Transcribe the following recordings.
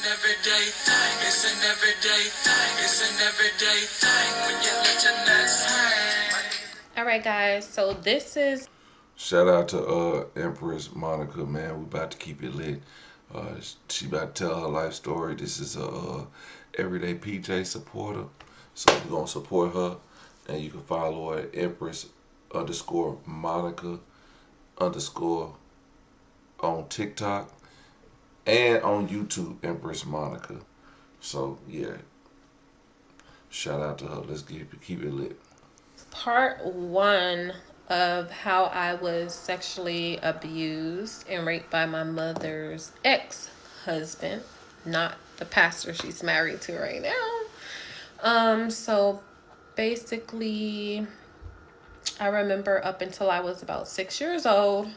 everyday thing. It's an everyday thing. It's an everyday thing when you let your nuts hang. All right, guys. So this is Shout out to Empress Monica, man. We about to keep it lit. She about to tell her life story. This is a everyday PJ supporter, so we're gonna support her, and you can follow her at Empress underscore Monica underscore on TikTok and on YouTube, Empress Monica. So yeah, shout out to her. Let's keep it lit. part one of how I was sexually abused and raped by my mother's ex-husband, not the pastor she's married to right now. So basically, I remember up until I was about 6 years old.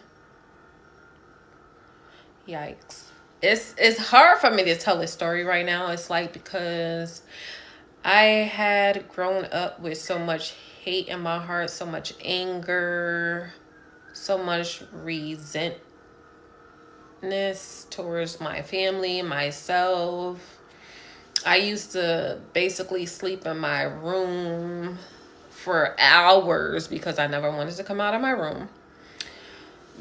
Yikes. It's hard for me to tell this story right now. It's like because I had grown up with so much hate in my heart, so much anger, so much resentness towards my family, myself. I used to basically sleep in my room for hours because I never wanted to come out of my room.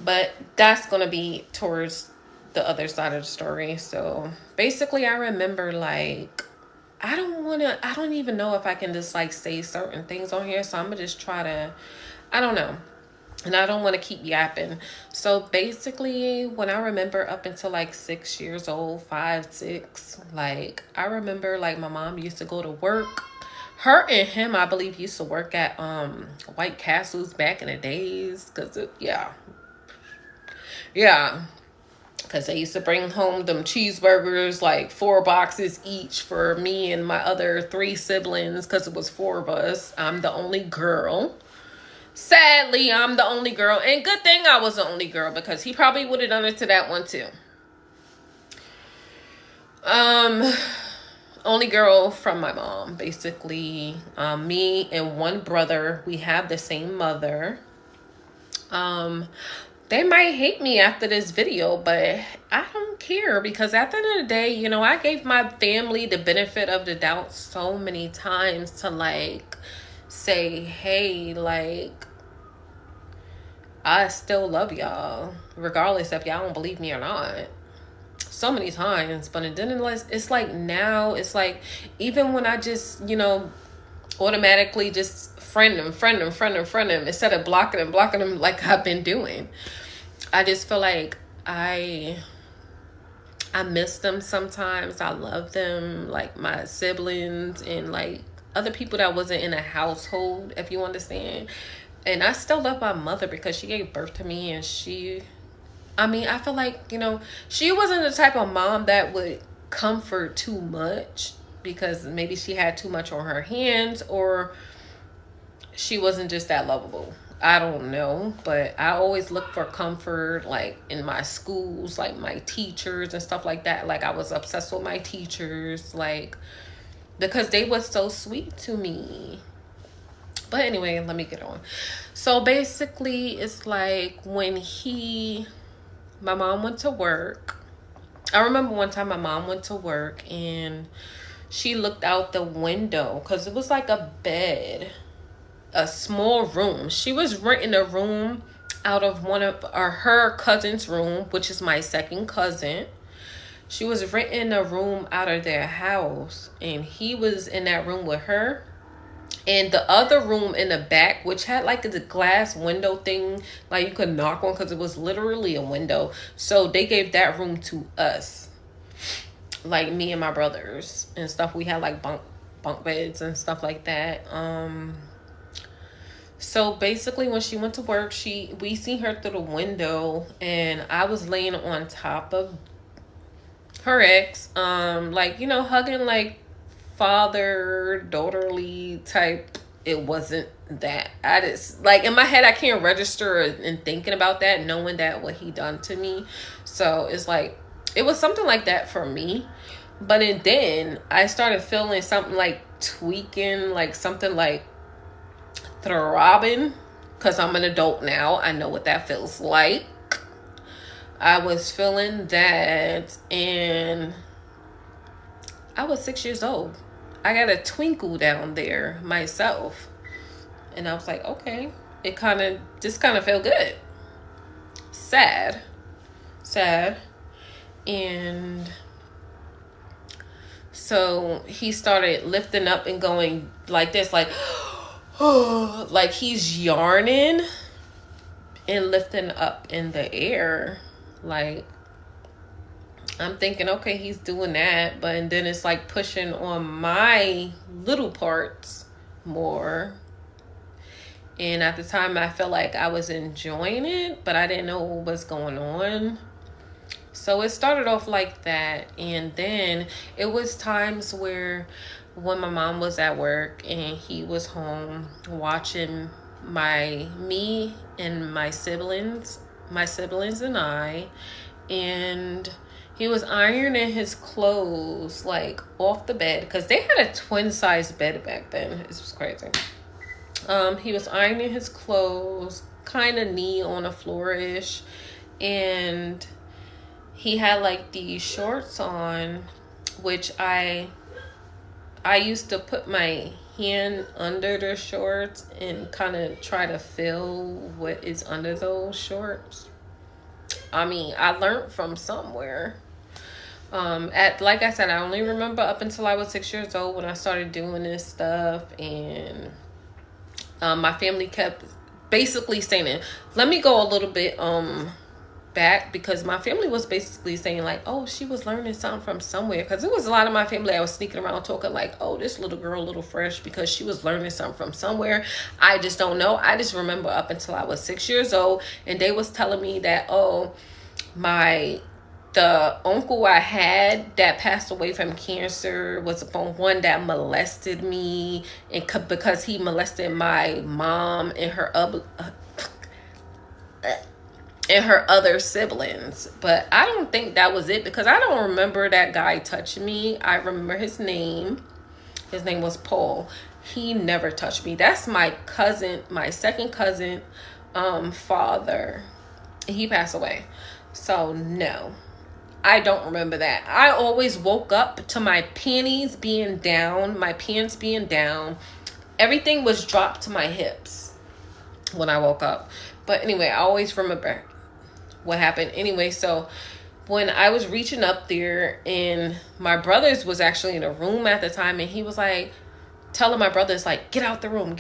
But that's going to be towards the other side of the story. So basically, I remember like, I don't even know if I can just like say certain things on here. So I'm going to just try to, I don't know. And I don't want to keep yapping. So basically, when I remember up until like 6 years old, 5, 6, like I remember like my mom used to go to work. Her and him, I believe, used to work at White Castles back in the days. Yeah. Because they used to bring home them cheeseburgers, like 4 boxes each for me and my other 3 siblings, because it was 4 of us. I'm the only girl. Sadly, I'm the only girl. And good thing I was the only girl, because he probably would have done it to that one too. Only girl from my mom, basically. Me and one brother, we have the same mother. They might hate me after this video, but I don't care, because at the end of the day, you know, I gave my family the benefit of the doubt so many times to like say, hey, like, I still love y'all, regardless if y'all don't believe me or not. So many times, but it didn't. It's like now, it's like even when I just, you know, automatically just friend them instead of blocking them like I've been doing. I just feel like I miss them sometimes. I love them, like my siblings and like other people that wasn't in a household, if you understand. And I still love my mother because she gave birth to me, and I feel like, you know, she wasn't the type of mom that would comfort too much, because maybe she had too much on her hands, or she wasn't just that lovable. I don't know, but I always look for comfort, like in my schools, like my teachers and stuff like that. Like I was obsessed with my teachers, like, because they were so sweet to me. But anyway, let me get on. So basically, it's like when my mom went to work. I remember one time my mom went to work and she looked out the window because it was like a bed, a small room. She was renting a room out of one of her cousin's room, which is my second cousin. She was renting a room out of their house, and he was in that room with her. And the other room in the back, which had like the glass window thing, like you could knock on, because it was literally a window. So they gave that room to us, like me and my brothers and stuff. We had like bunk beds and stuff like that. So basically, when she went to work, we seen her through the window, and I was laying on top of her ex, like, you know, hugging like father daughterly type. It wasn't that. I just, like, in my head, I can't register and thinking about that, knowing that what he done to me. So it's like it was something like that for me. But then I started feeling something like tweaking, like something like throbbing, because I'm an adult now. I know what that feels like. I was feeling that, and I was 6 years old. I got a twinkle down there myself. And I was like, okay. It kind of felt good. Sad. Sad. And so he started lifting up and going like this, like, like he's yarning and lifting up in the air. Like, I'm thinking, okay, he's doing that. But and then it's like pushing on my little parts more. And at the time, I felt like I was enjoying it, but I didn't know what was going on. So it started off like that. And then it was times where when my mom was at work and he was home watching me and my siblings and I, and he was ironing his clothes like off the bed because they had a twin size bed back then. It was crazy. He was ironing his clothes, kind of knee on the floor-ish, and he had like these shorts on, which I used to put my hand under the shorts and kind of try to feel what is under those shorts. I mean, I learned from somewhere. Like I said, I only remember up until I was 6 years old when I started doing this stuff, and my family kept basically saying it. Let me go a little bit back, because my family was basically saying like, oh, she was learning something from somewhere, because it was a lot of my family that was sneaking around talking like, oh, this little girl a little fresh because she was learning something from somewhere. I just don't know. I just remember up until I was 6 years old, and they was telling me that, oh, the uncle I had that passed away from cancer was the one that molested me, and because he molested my mom and her other siblings. But I don't think that was it, because I don't remember that guy touching me. I remember his name. His name was Paul. He never touched me. That's my cousin, my second cousin, father. He passed away. So no, I don't remember that. I always woke up to my panties being down, my pants being down. Everything was dropped to my hips when I woke up. But anyway, I always remember what happened. Anyway, so when I was reaching up there, and my brothers was actually in a room at the time, and he was like telling my brothers like, get out the room,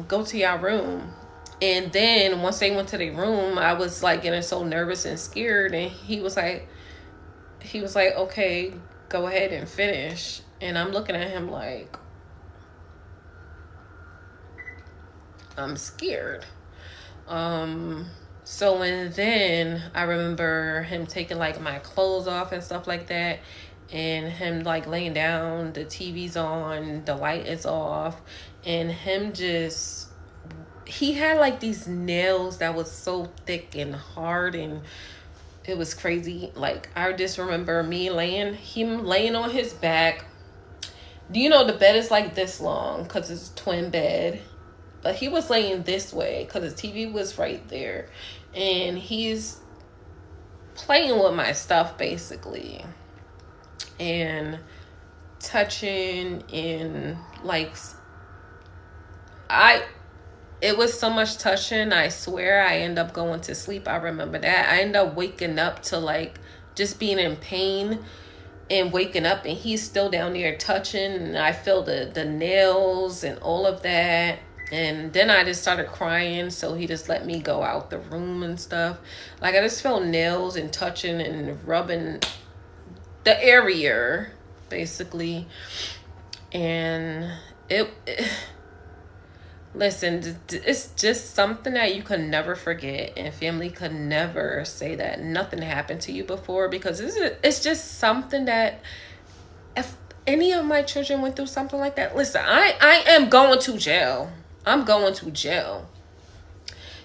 go to your room. And then once they went to their room, I was like getting so nervous and scared, and he was like, okay, go ahead and finish. And I'm looking at him like, I'm scared. So and then I remember him taking like my clothes off and stuff like that, and him like laying down, the TV's on, the light is off, and him just, he had like these nails that was so thick and hard, and it was crazy. Like, I just remember him laying on his back. Do you know the bed is like this long because it's a twin bed? But he was laying this way because his TV was right there. And he's playing with my stuff, basically. And touching, and like, it was so much touching. I swear I end up going to sleep. I remember that. I end up waking up to like just being in pain and waking up, and he's still down there touching, and I feel the nails and all of that. And then I just started crying, so he just let me go out the room and stuff. Like, I just felt nails and touching and rubbing the area, basically. And listen, it's just something that you can never forget, and family could never say that nothing happened to you before, because it's just something that if any of my children went through something like that, listen, I am going to jail. I'm going to jail.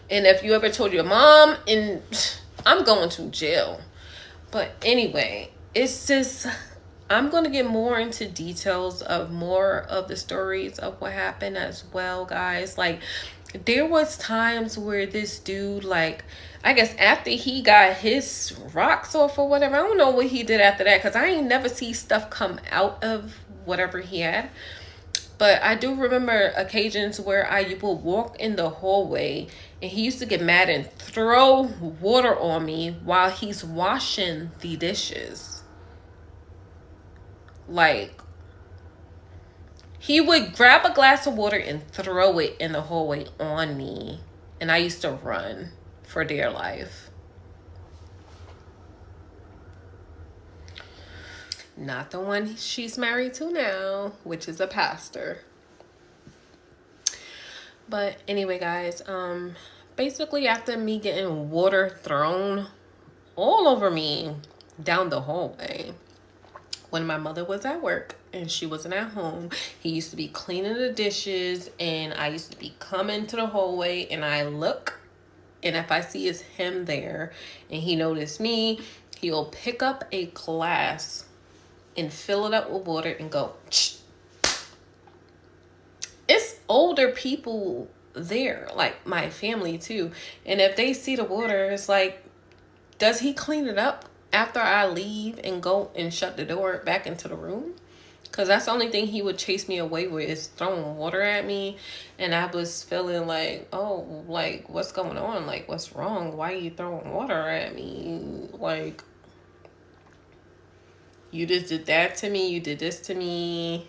And if you ever told your mom, and I'm going to jail. But anyway, it's just, I'm going to get more into details of more of the stories of what happened as well, guys. Like, there was times where this dude, like, I guess after he got his rocks off or whatever, I don't know what he did after that, because I ain't never see stuff come out of whatever he had. But I do remember occasions where I would walk in the hallway and he used to get mad and throw water on me while he's washing the dishes. Like, he would grab a glass of water and throw it in the hallway on me. And I used to run for dear life. Not the one she's married to now, which is a pastor. But anyway, guys, basically after me getting water thrown all over me down the hallway, when my mother was at work and she wasn't at home, he used to be cleaning the dishes, and I used to be coming to the hallway, and I look, and if I see it's him there and he noticed me, he'll pick up a glass and fill it up with water and go, Ch. It's older people there, like my family too, and if they see the water, it's like, does he clean it up after I leave and go and shut the door back into the room? Because that's the only thing he would chase me away with, is throwing water at me. And I was feeling like, oh, like, what's going on? Like, what's wrong? Why are you throwing water at me? Like, you just did that to me. You did this to me.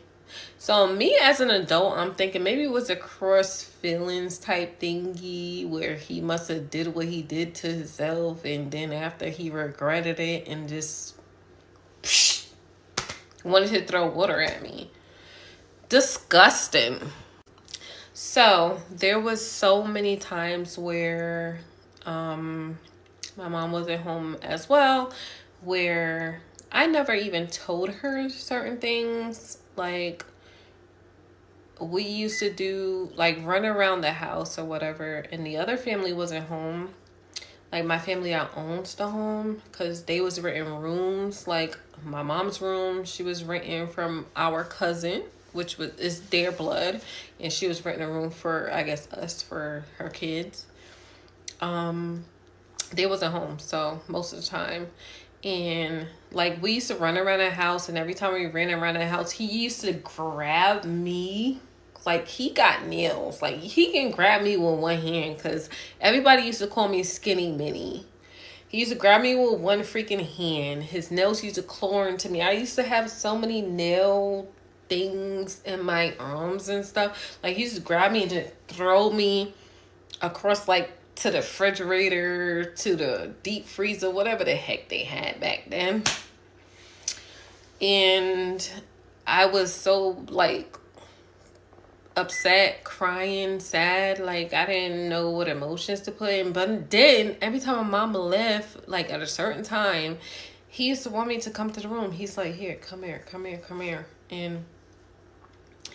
So me as an adult, I'm thinking maybe it was a cross feelings type thingy where he must have did what he did to himself, and then after he regretted it and just wanted to throw water at me. Disgusting. So there was so many times where my mom was at home as well, where I never even told her certain things. Like, we used to do, like, run around the house or whatever, and the other family wasn't home. Like, my family that owns the home, because they was renting rooms. Like, my mom's room, she was renting from our cousin, which is their blood, and she was renting a room for, I guess, us, for her kids. They wasn't home, so most of the time. And like, we used to run around the house, and every time we ran around the house, he used to grab me. Like, he got nails. Like, he can grab me with one hand, because everybody used to call me Skinny Minnie. He used to grab me with one freaking hand. His nails used to claw into me. I used to have so many nail things in my arms and stuff. Like, he used to grab me and just throw me across, like, to the refrigerator, to the deep freezer, whatever the heck they had back then. And I was so, like, upset, crying, sad. Like, I didn't know what emotions to put in. But then every time my mama left, like, at a certain time, he used to want me to come to the room. He's like, here, come here, come here, come here. And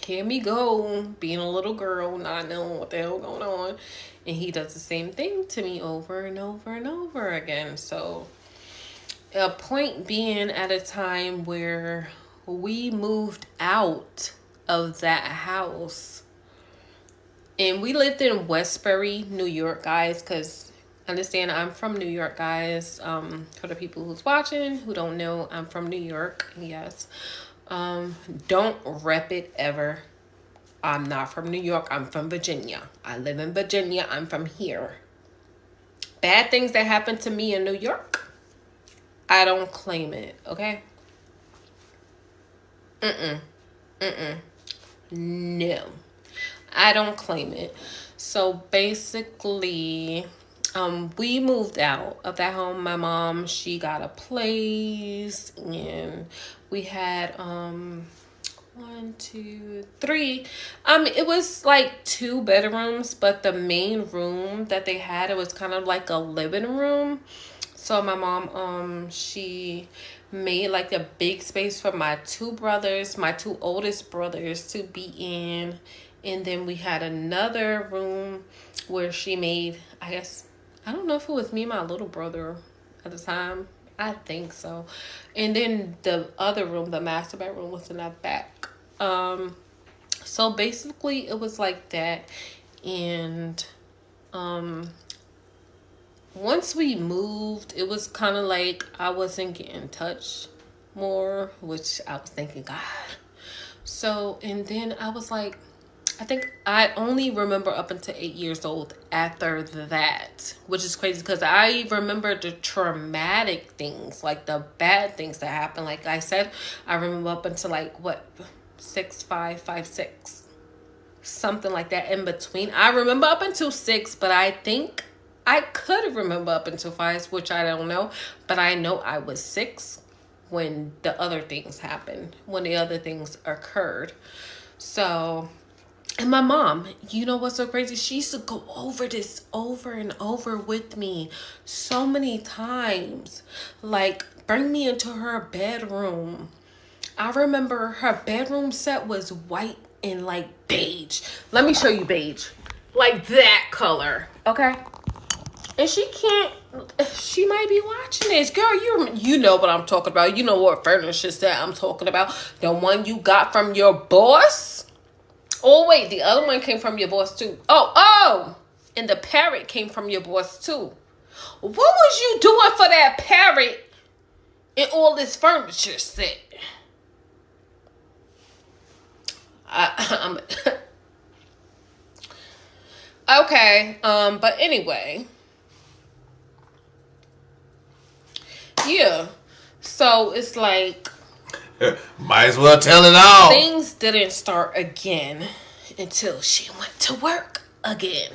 here me go, being a little girl, not knowing what the hell going on. And he does the same thing to me over and over and over again. So, a point being, at a time where we moved out of that house, and we lived in Westbury, New York, guys, because understand, I'm from New York, guys. For the people who's watching who don't know, I'm from New York. Yes. Don't rep it ever. I'm not from New York. I'm from Virginia. I live in Virginia. I'm from here. Bad things that happen to me in New York, I don't claim it, okay? No. I don't claim it. So basically, we moved out of that home. My mom, she got a place, and we had 1, 2, 3. It was like 2 bedrooms, but the main room that they had, it was kind of like a living room. So my mom, she made like a big space for my 2 brothers, my 2 oldest brothers, to be in. And then we had another room where she made, I guess, I don't know if it was me and my little brother at the time. I think so. And then the other room, the master bedroom, was in the back. So basically it was like that. And once we moved, it was kind of like I wasn't getting touched more, which I was thinking, God. So, and then I was like, I think I only remember up until 8 years old after that, which is crazy because I remember the traumatic things, like the bad things that happened. Like I said, I remember up until like what, 6, 5, 5, 6, something like that in between. I remember up until 6, but I think I could remember up until 5, which I don't know. But I know I was 6 when the other things happened, when the other things occurred. So, and my mom, you know what's so crazy? She used to go over this over and over with me so many times. Like, bring me into her bedroom. I remember her bedroom set was white and like beige. Let me show you beige. Like that color. Okay? And she might be watching this. Girl, you know what I'm talking about. You know what furniture set I'm talking about. The one you got from your boss? Oh, wait, the other one came from your boss, too. Oh, and the parrot came from your boss, too. What was you doing for that parrot and all this furniture set? I'm okay, but anyway. Yeah. So, it's like Might as well tell it all. things didn't start again until she went to work again.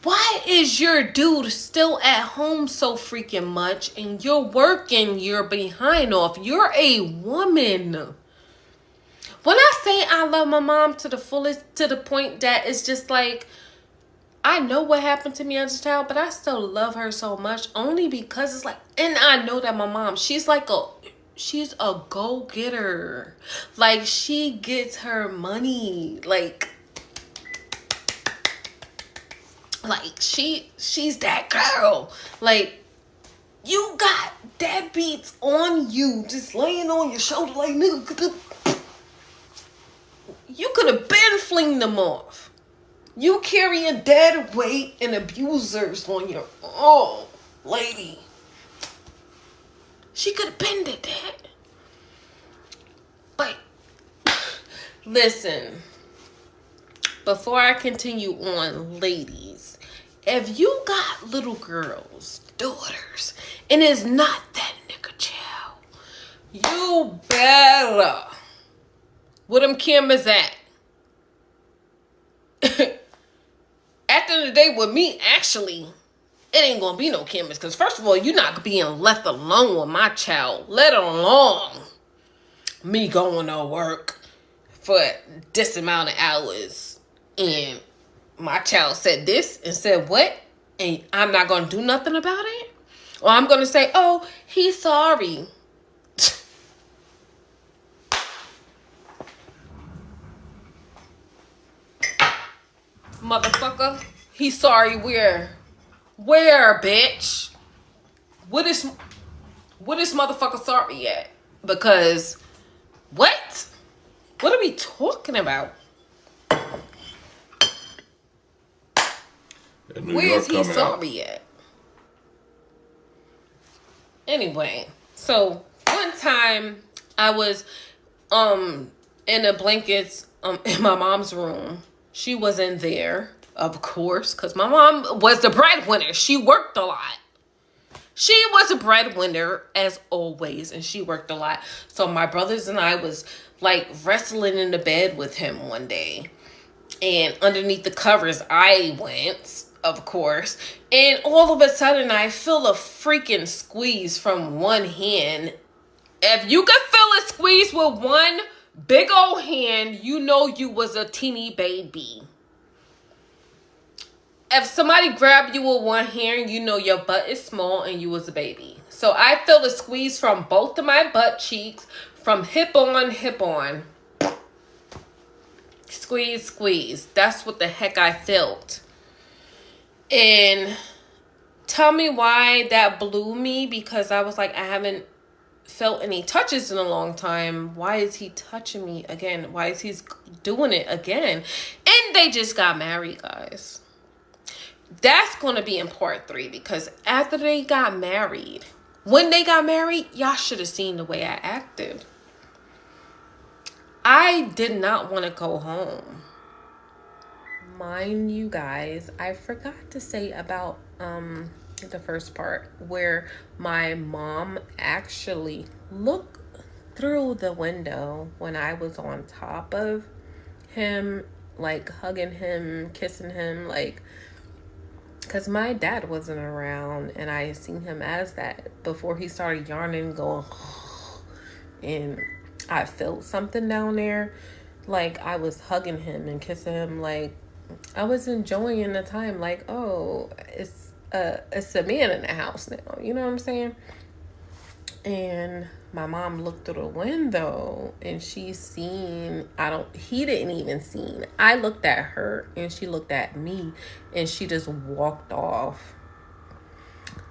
Why is your dude still at home so freaking much and you're working your behind off? You're a woman. When I say I love my mom to the fullest, to the point that it's just like, I know what happened to me as a child, but I still love her so much only because it's like, and I know that my mom, she's a go-getter. Like, she gets her money. Like she's that girl. Like, you got deadbeats on you just laying on your shoulder like, nigga, you could have been flinged them off. You carrying dead weight and abusers on your lady. She could have been did that. But listen, before I continue on, ladies, if you got little girls, daughters, and it's not that nigga child, you better. Where them cameras at? At the end of the day, with me, actually, it ain't gonna be no cameras. Because first of all, you're not being left alone with my child, let alone me going to work for this amount of hours. And my child said this and said what? And I'm not gonna do nothing about it? Or I'm gonna say, oh, he's sorry. Motherfucker, he's sorry where? Where, bitch? What is motherfucker sorry at? Because what? What are we talking about? Where is he sorry at? Anyway, so one time I was in the blankets in my mom's room. She wasn't there, of course, because my mom was the breadwinner. She worked a lot. She was a breadwinner as always, and she worked a lot. So my brothers and I was like wrestling in the bed with him one day. And underneath the covers, I went, of course. And all of a sudden, I feel a freaking squeeze from one hand. If you could feel a squeeze with one big old hand, you know you was a teeny baby. If somebody grabbed you with one hand, you know your butt is small and you was a baby. So I felt a squeeze from both of my butt cheeks, from hip on. Squeeze, squeeze. That's what the heck I felt. And tell me why that blew me, because I was like, I haven't felt any touches in a long time. Why is he touching me again? Why is he doing it again? And they just got married, guys. That's going to be in part 3, because after they got married, when they got married, y'all should have seen the way I acted. I did not want to go home. Mind you guys, I forgot to say about the first part where my mom actually looked through the window when I was on top of him, like hugging him, kissing him, like, because my dad wasn't around and I seen him as that before he started yarning, going, and I felt something down there. Like, I was hugging him and kissing him, like, I was enjoying the time, like, oh, it's a man in the house now, you know what I'm saying? And my mom looked through the window and she seen, he didn't even seen. I looked at her and she looked at me and she just walked off.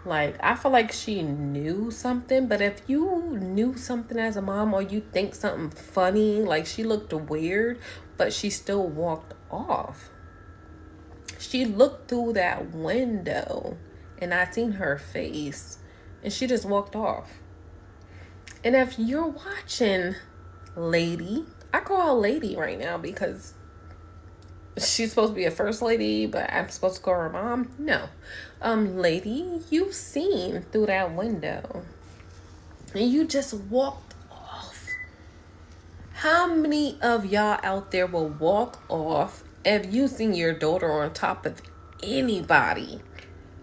Like, I feel like she knew something, but if you knew something as a mom or you think something funny, like, she looked weird, but she still walked off. She looked through that window and I seen her face and she just walked off. And if you're watching, lady, I call her lady right now because she's supposed to be a first lady, but I'm supposed to call her mom. No. Lady, you've seen through that window and you just walked off. How many of y'all out there will walk off if you seen your daughter on top of anybody?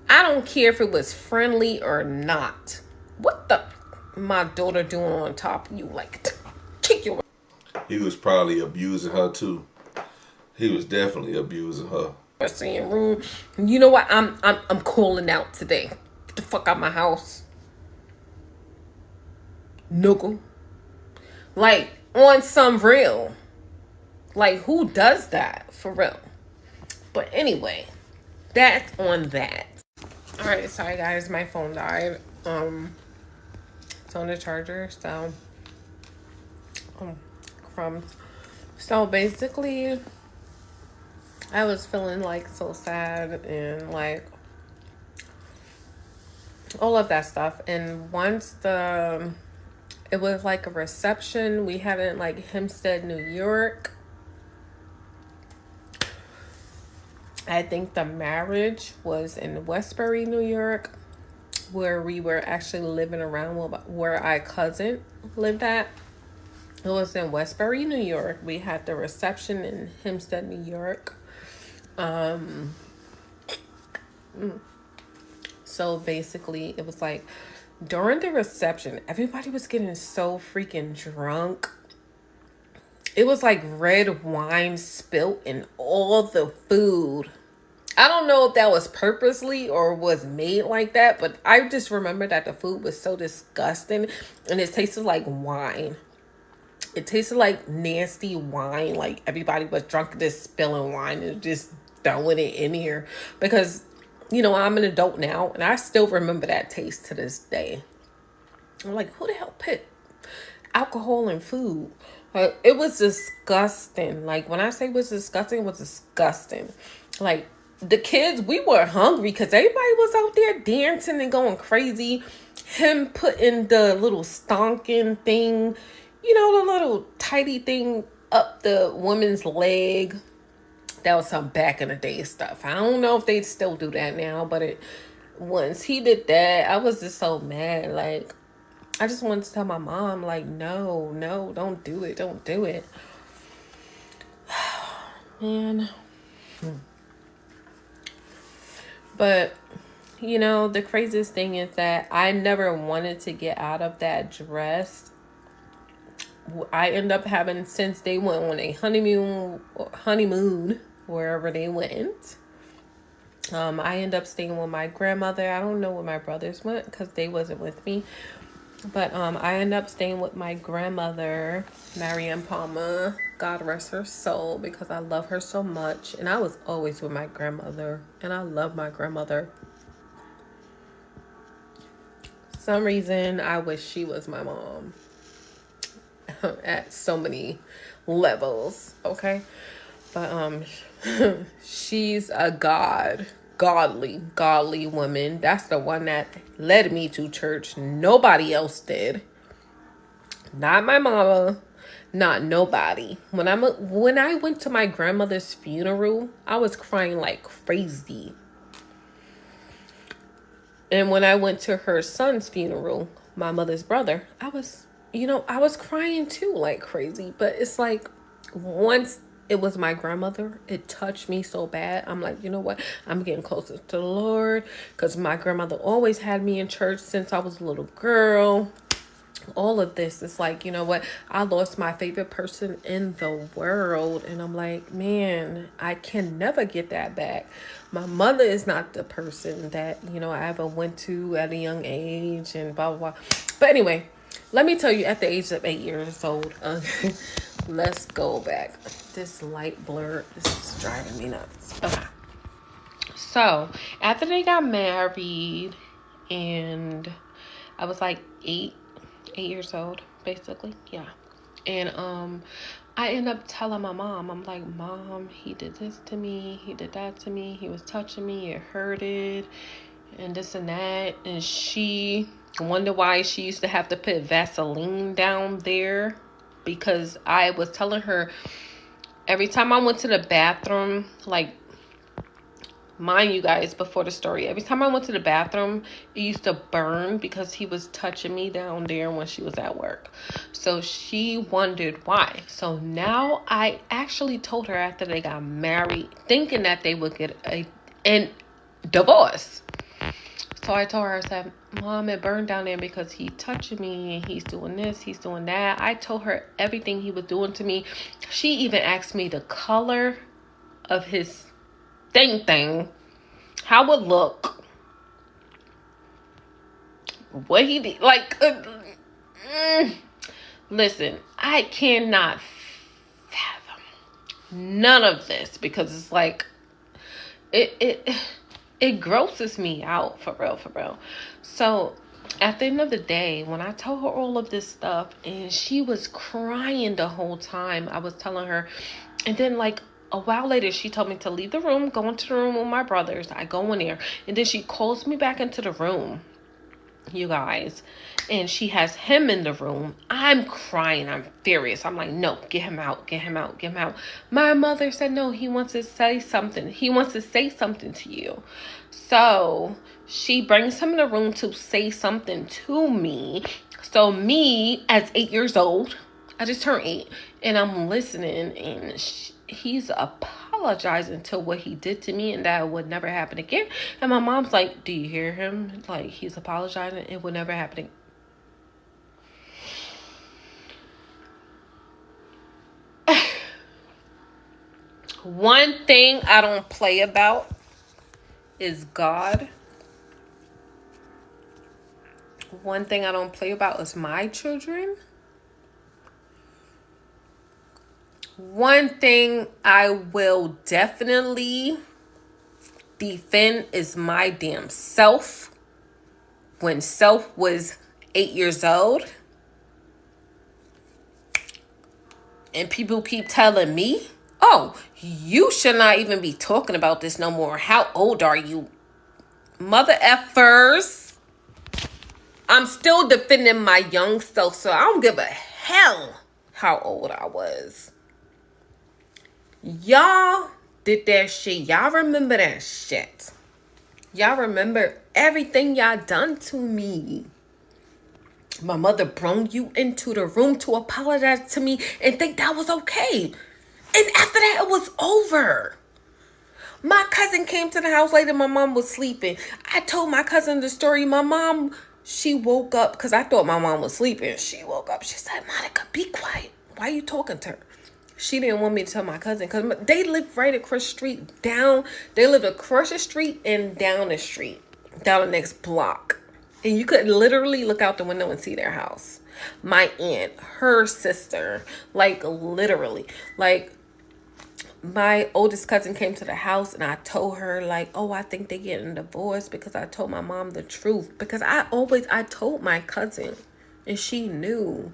I don't care if it was friendly or not. What the my daughter doing on top of you? Like, kick your. He was probably abusing her too. He was definitely abusing her. Saying room. You know what? I'm calling out today. Get the fuck out my house. Knuckle. Like, on some real. Like, who does that for real? But anyway, that's on that. Alright, sorry guys, my phone died. It's on the charger, so crumbs. So basically, I was feeling like so sad and like all of that stuff. And once it was like a reception, we had it in like Hempstead, New York. I think the marriage was in Westbury, New York, where we were actually living around where our cousin lived at. It was in Westbury, New York. We had the reception in Hempstead, New York. So basically, it was like during the reception, everybody was getting so freaking drunk. It was like red wine spilt in all the food. I don't know if that was purposely or was made like that, but I just remember that the food was so disgusting and it tasted like wine. It tasted like nasty wine. Like everybody was drunk, just spilling wine and just throwing it in here. Because, you know, I'm an adult now and I still remember that taste to this day. I'm like, who the hell put alcohol in food? It was disgusting. Like, when I say it was disgusting, it was disgusting. Like, the kids, we were hungry because everybody was out there dancing and going crazy. Him putting the little stonking thing, you know, the little tidy thing up the woman's leg. That was some back in the day stuff. I don't know if they still do that now, but once he did that, I was just so mad. Like, I just wanted to tell my mom, like, no, don't do it. Don't do it. Man. But, you know, the craziest thing is that I never wanted to get out of that dress. I end up having, since they went on a honeymoon, wherever they went. I end up staying with my grandmother. I don't know where my brothers went because they wasn't with me. But I end up staying with my grandmother, Marianne Palmer. God rest her soul, because I love her so much. And I was always with my grandmother. And I love my grandmother some reason, I wish she was my mom at so many levels. Okay. But she's a godly woman. That's the one that led me to church. Nobody else did. Not my mama, not nobody. When I went to my grandmother's funeral, I was crying like crazy. And when I went to her son's funeral, my mother's brother, I was crying too like crazy. But it's like once it was my grandmother, it touched me so bad. I'm like, you know what? I'm getting closer to the Lord, because my grandmother always had me in church since I was a little girl. All of this, it's like, you know what, I lost my favorite person in the world, and I'm like, man, I can never get that back. My mother is not the person that, I ever went to at a young age and blah blah blah. But anyway, let me tell you, at the age of 8 years old, let's go back. This light blur is driving me nuts. Okay, so after they got married, and I was like 8 years old, basically. Yeah. And I end up telling my mom, I'm like, Mom, he did this to me, he did that to me, he was touching me, it hurted, and this and that. And she wondered why she used to have to put Vaseline down there, because I was telling her every time I went to the bathroom, like, mind you guys, before the story, every time I went to the bathroom, it used to burn because he was touching me down there when she was at work. So she wondered why. So now I actually told her after they got married, thinking that they would get a divorce. So I told her, I said, Mom, it burned down there because he touching me and he's doing this, he's doing that. I told her everything he was doing to me. She even asked me the color of his thing, how it look, what he did. Like, listen, I cannot fathom none of this, because it's like, it grosses me out, for real. So at the end of the day, when I told her all of this stuff, and she was crying the whole time I was telling her, and then like a while later, she told me to leave the room, go into the room with my brothers. I go in there, and then she calls me back into the room, you guys, and she has him in the room. I'm crying. I'm furious. I'm like, no, get him out. My mother said, no, he wants to say something. He wants to say something to you. So she brings him in the room to say something to me. So me, as 8 years old, I just turned 8, and I'm listening, and he's apologizing to what he did to me, and that it would never happen again. And my mom's like, do you hear him? Like, he's apologizing. It would never happen again. One thing I don't play about is God. One thing I don't play about is my children. One thing I will definitely defend is my damn self. When self was 8 years old, and people keep telling me, oh, you should not even be talking about this no more. How old are you? Mother effers. I'm still defending my young self, so I don't give a hell how old I was. Y'all did that shit. Y'all remember that shit. Y'all remember everything y'all done to me. My mother brought you into the room to apologize to me and think that was okay. And after that, it was over. My cousin came to the house later. My mom was sleeping. I told my cousin the story. My mom, she woke up because I thought my mom was sleeping. She woke up. She said, Monica, be quiet. Why are you talking to her? She didn't want me to tell my cousin because they live right across the street down. They lived across the street and down the street, down the next block. And you could literally look out the window and see their house. My aunt, her sister, like literally, like my oldest cousin came to the house and I told her like, oh, I think they getting divorced because I told my mom the truth. Because I told my cousin and she knew.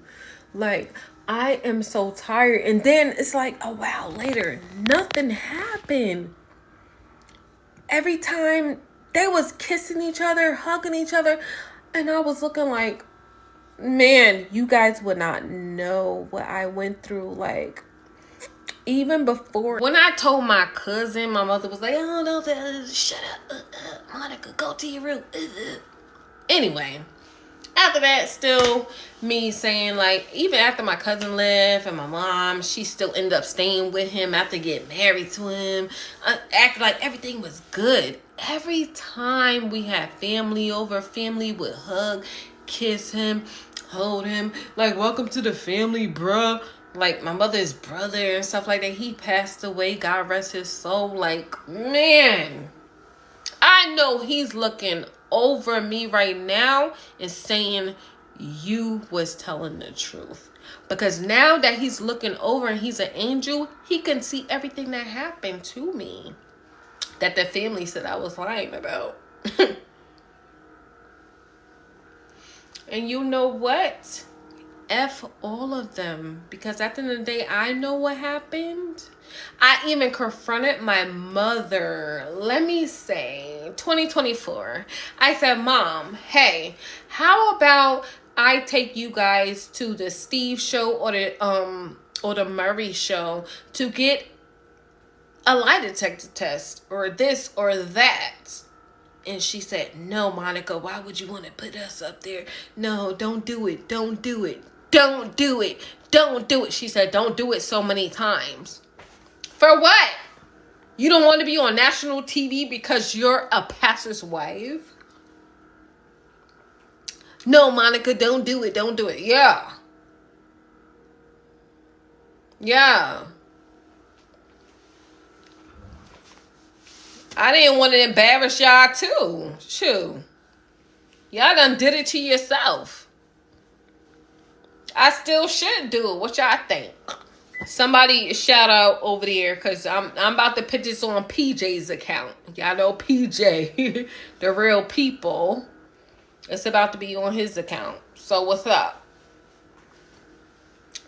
Like, I am so tired. And then it's like a while later, nothing happened. Every time they was kissing each other, hugging each other, and I was looking like, man, you guys would not know what I went through. Like, even before, when I told my cousin, my mother was like, oh, don't shut up, Monica, go to your room. Anyway, after that, still me saying, like, even after my cousin left and my mom, she still ended up staying with him after getting married to him, acting like everything was good. Every time we had family over, family would hug, kiss him, hold him, like, welcome to the family, bruh. Like, my mother's brother and stuff like that, he passed away, God rest his soul. Like, man, I know he's looking over me right now and saying, you was telling the truth. Because now that he's looking over and he's an angel, he can see everything that happened to me that the family said I was lying about. And you know what? F all of them. Because at the end of the day, I know what happened. I even confronted my mother. Let me say, 2024. I said, Mom, hey, how about I take you guys to the Steve show or the Murray show to get a lie detector test or this or that? And she said, no, Monica, why would you want to put us up there? No, don't do it. Don't do it. Don't do it. Don't do it. She said, don't do it so many times. For what? You don't want to be on national TV because you're a pastor's wife? No, Monica, don't do it. Don't do it. Yeah. Yeah. I didn't want to embarrass y'all too. Shoot. Y'all done did it to yourself. I still should do it. What y'all think? Somebody shout out over there because I'm about to put this on PJ's account. Y'all know PJ, the real people. It's about to be on his account. So what's up?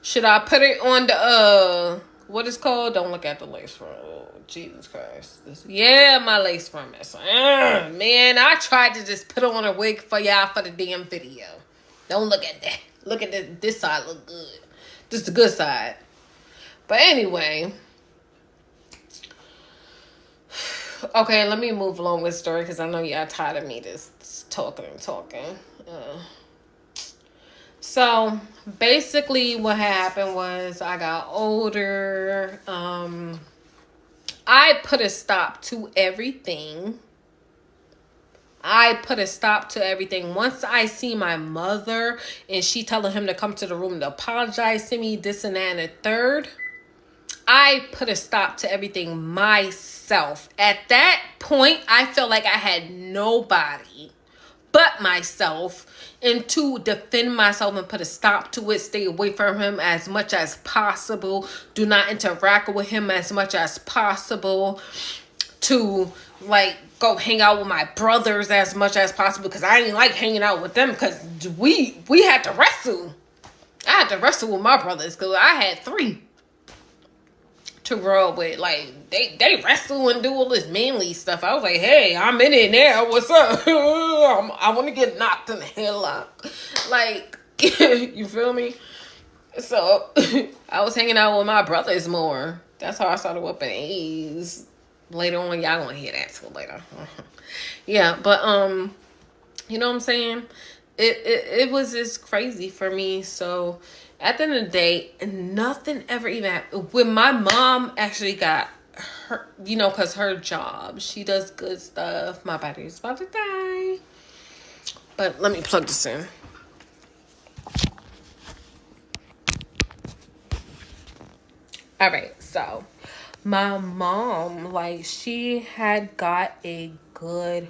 Should I put it on the what is called? Don't look at the lace front. Oh, Jesus Christ. Yeah, my lace front is. Man, I tried to just put on a wig for y'all for the damn video. Don't look at that. Look at this side. Look good. This is the good side. But anyway. Okay, let me move along with the story because I know y'all tired of me just talking and talking. So basically what happened was I got older. I put a stop to everything. Once I see my mother and she telling him to come to the room to apologize to me, this and that and the third, I put a stop to everything myself. At that point, I felt like I had nobody but myself, and to defend myself and put a stop to it, stay away from him as much as possible, do not interact with him as much as possible, to like go hang out with my brothers as much as possible because I didn't like hanging out with them because we had to wrestle. I had to wrestle with my brothers because I had 3 to grow up with. Like they wrestle and do all this manly stuff. I was like, hey, I'm in it now. What's up? I want to get knocked in the headlock. Like, you feel me? So I was hanging out with my brothers more. That's how I started whooping A's. Later on, y'all gonna hear that so later. Yeah, but you know what I'm saying? It was just crazy for me. So at the end of the day, nothing ever even happened. When my mom actually got her, you know, because her job, she does good stuff. My battery's about to die. But let me plug this in. All right, so my mom, like, she had got a good,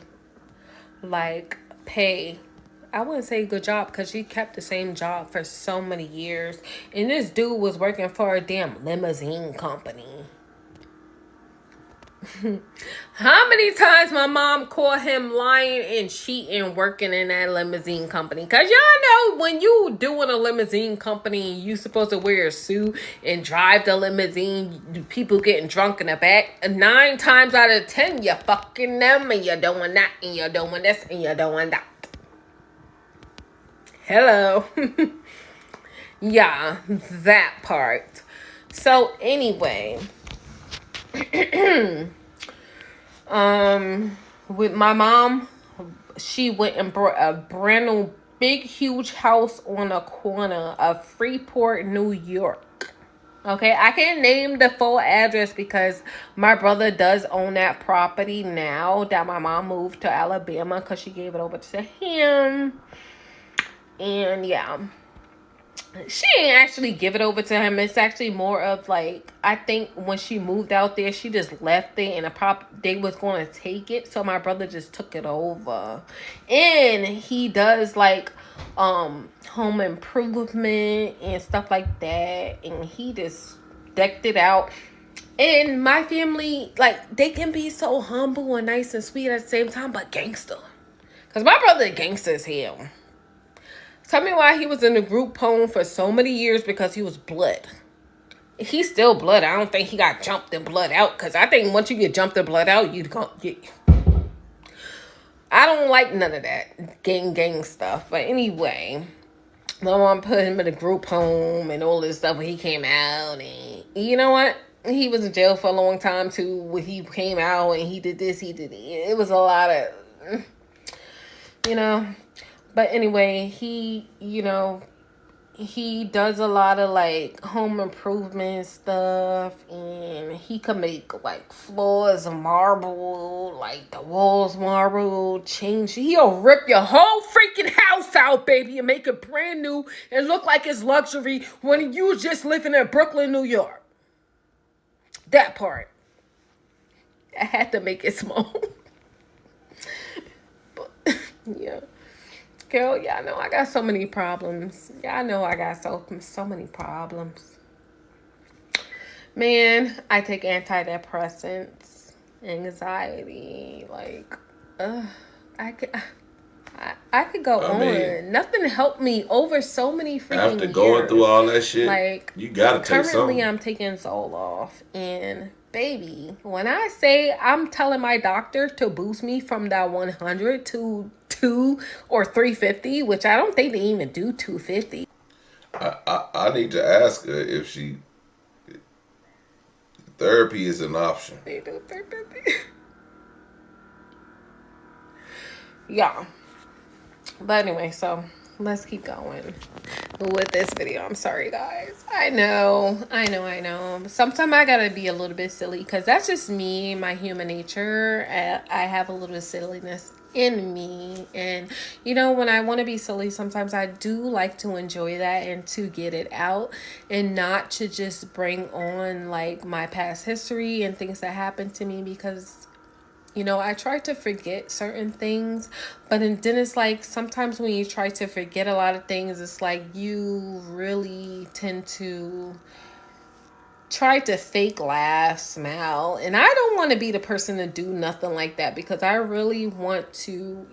like, pay. I wouldn't say good job because she kept the same job for so many years. And this dude was working for a damn limousine company. How many times my mom caught him lying and cheating working in that limousine company? Because y'all know when you doing a limousine company and you supposed to wear a suit and drive the limousine, people getting drunk in the back. 9 times out of 10, you fucking them and you're doing that and you're doing this and you're doing that. Hello. Yeah, that part. So anyway, with my mom, she went and bought a brand new big huge house on a corner of Freeport, New York. Okay, I can't name the full address because my brother does own that property now that my mom moved to Alabama because she gave it over to him. And yeah, she didn't actually give it over to him. It's actually more of like, I think when she moved out there, she just left it and they was going to take it. So my brother just took it over. And he does like home improvement and stuff like that. And he just decked it out. And my family, like, they can be so humble and nice and sweet at the same time, but gangster. Because my brother gangster as hell. Tell me why he was in the group home for so many years, because he was blood. He's still blood. I don't think he got jumped and blood out, because I think once you get jumped and blood out, you can't get... I don't like none of that gang stuff. But anyway, my mom put him in a group home and all this stuff when he came out. And you know what? He was in jail for a long time too. When he came out and he did this, he did it. It was a lot of, you know... But anyway, he does a lot of like home improvement stuff, and he can make like floors of marble, like the walls marble, change. He'll rip your whole freaking house out, baby, and make it brand new and look like it's luxury when you just living in Brooklyn, New York. That part. I had to make it small. But yeah. Girl, y'all know I got so many problems. Y'all know I got so many problems. Man, I take antidepressants, anxiety, like, I could go on. Nothing helped me over so many freaking years. After going through all that shit, like, you gotta take something. Currently, I'm taking Zoloft, and baby, when I say I'm telling my doctor to boost me from that 100 to 2 or 350, which I don't think they even do 250. I need to ask her if therapy is an option. They do 350. Yeah. But anyway, so let's keep going with this video. I'm sorry, guys. I know. Sometimes I gotta be a little bit silly because that's just me, my human nature. I have a little bit of silliness in me, and when I want to be silly, sometimes I do like to enjoy that and to get it out, and not to just bring on like my past history and things that happened to me, because I try to forget certain things, but then it's like sometimes when you try to forget a lot of things, it's like you really tend to try to fake laugh, smile. And I don't want to be the person to do nothing like that, because I really want to,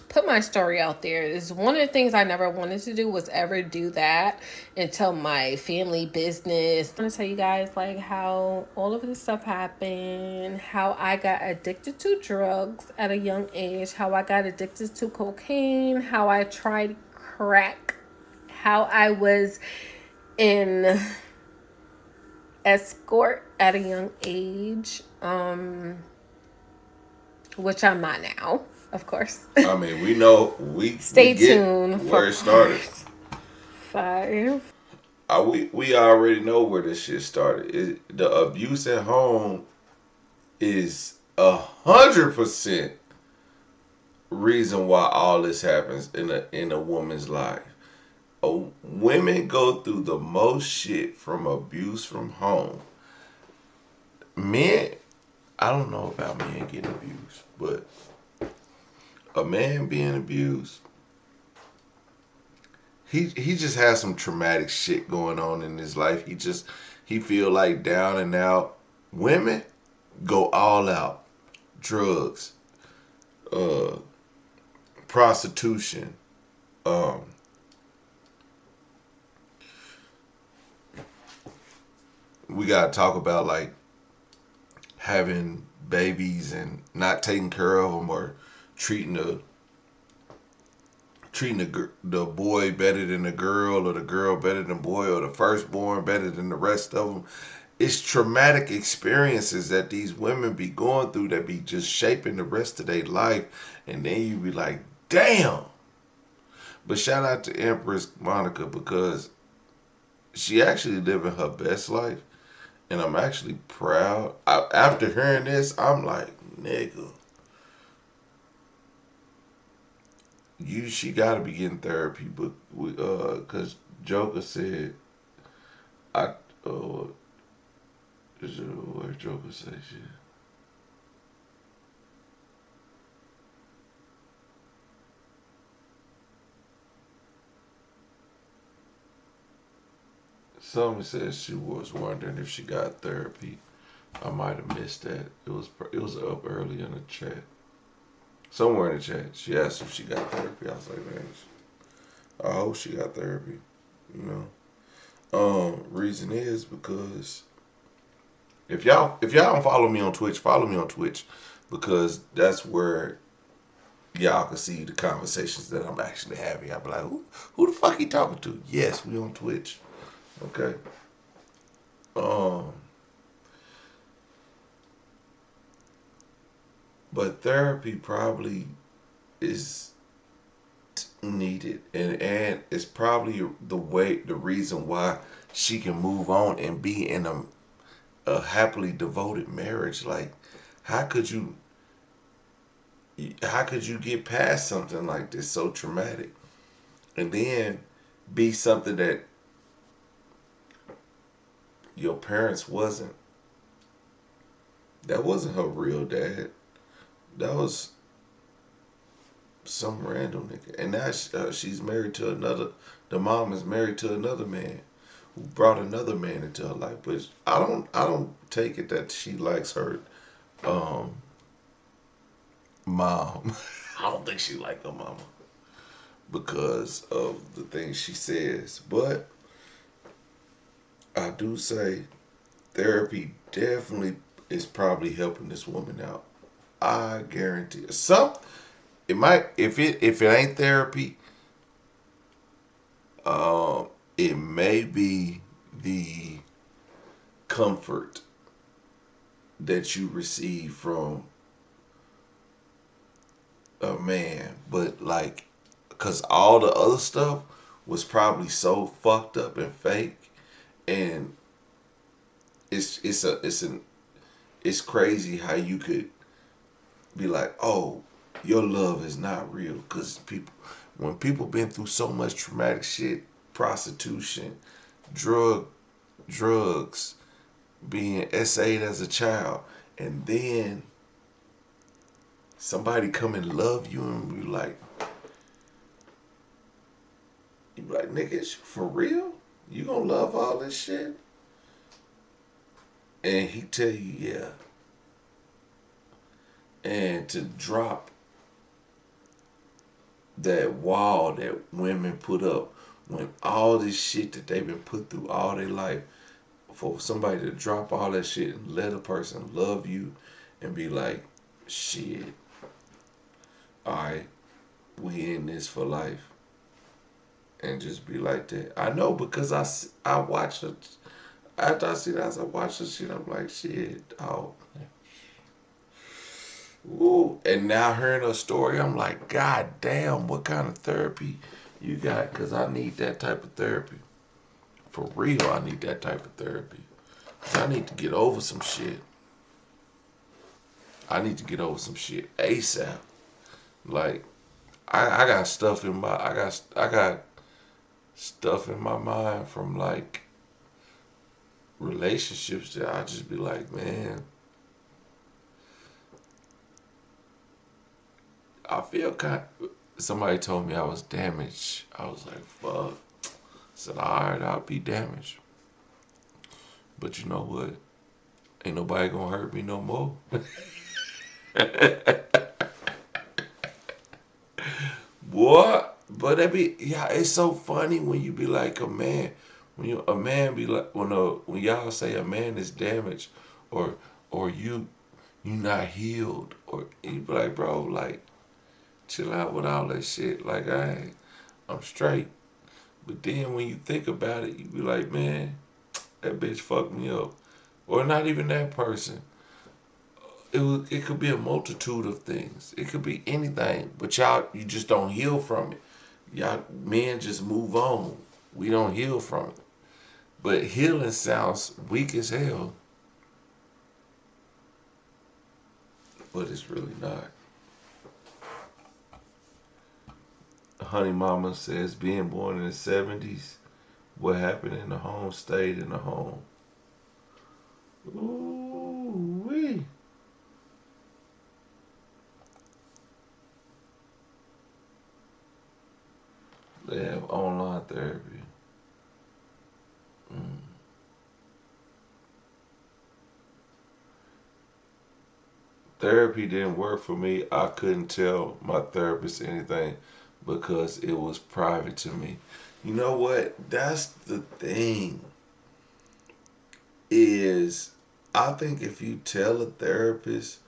put my story out there. Is one of the things I never wanted to do was ever do that and tell my family business. I'm going to tell you guys like how all of this stuff happened, how I got addicted to drugs at a young age, how I got addicted to cocaine, how I tried crack, how I was in escort at a young age, which I'm not now. Of course. I mean, we know Stay tuned where it started. 5. We already know where this shit started. The abuse at home is 100% reason why all this happens in a woman's life. Women go through the most shit from abuse from home. Men, I don't know about men getting abused, but a man being abused, he just has some traumatic shit going on in his life. He feel like down and out. Women, go all out. Drugs, uh, prostitution, um, we gotta talk about like having babies and not taking care of them, or treating the boy better than the girl, or the girl better than the boy, or the firstborn better than the rest of them. It's traumatic experiences that these women be going through that be just shaping the rest of their life, and then you be like, damn. But shout out to Empress Monica, because she actually living her best life, and I'm actually proud. After hearing this, I'm like, nigga, she gotta be getting therapy, but cause Joker said, I, what Joker say shit? Someone said she was wondering if she got therapy. I might have missed that. It was up early in the chat. Somewhere in the chat, she asked if she got therapy. I was like, man, I hope she got therapy. You know. Reason is because if y'all don't follow me on Twitch, follow me on Twitch, because that's where y'all can see the conversations that I'm actually having. I'll be like, who the fuck he talking to? Yes, we on Twitch. Okay. Um, but therapy probably is needed, and it's probably the reason why she can move on and be in a happily devoted marriage. Like, how could you how could you get past something like this so traumatic, and then be something that your parents wasn't? That wasn't her real dad. That was some random nigga. And now she's married to another. The mom is married to another man who brought another man into her life. But I don't take it that she likes her um, mom. I don't think she like her mama because of the things she says. But I do say therapy definitely is probably helping this woman out. I guarantee some. It might, if it ain't therapy, it may be the comfort that you receive from a man. But like, cause all the other stuff was probably so fucked up and fake, and it's crazy how you could be like, oh, your love is not real, cause when people been through so much traumatic shit, prostitution, drug drugs, being SA'd as a child, and then somebody come and love you and you be like, nigga, is you for real? You gonna love all this shit? And he tell you, yeah. And to drop that wall that women put up when all this shit that they've been put through all their life, for somebody to drop all that shit and let a person love you and be like, shit, alright, we in this for life. And just be like that. I know, because I watched it. After I see that, I watched the shit. I'm like, shit, oh. Ooh. And now hearing her story, I'm like, God damn, what kind of therapy you got? Because I need that type of therapy. For real, I need that type of therapy. I need to get over some shit. I need to get over some shit ASAP. Like, I got stuff in my I got stuff in my mind from like relationships that I just be like, man, I feel kind of, somebody told me I was damaged. I was like, fuck. I said, alright, I'll be damaged. But you know what? Ain't nobody gonna hurt me no more. What? But that be, yeah, it's so funny when you be like a man. A man be like, when y'all say a man is damaged, or you not healed, or you be like, bro, like, chill out with all that shit. Like, I'm straight. But then when you think about it, you be like, man, that bitch fucked me up. Or not even that person. It could be a multitude of things. It could be anything. But you just don't heal from it. Y'all men just move on. We don't heal from it. But healing sounds weak as hell. But it's really not. Honey Mama says, being born in the 70s, what happened in the home stayed in the home. Ooh wee. They have online therapy. Mm. Therapy didn't work for me. I couldn't tell my therapist anything because it was private to me. You know what? That's the thing. Is I think if you tell a therapist,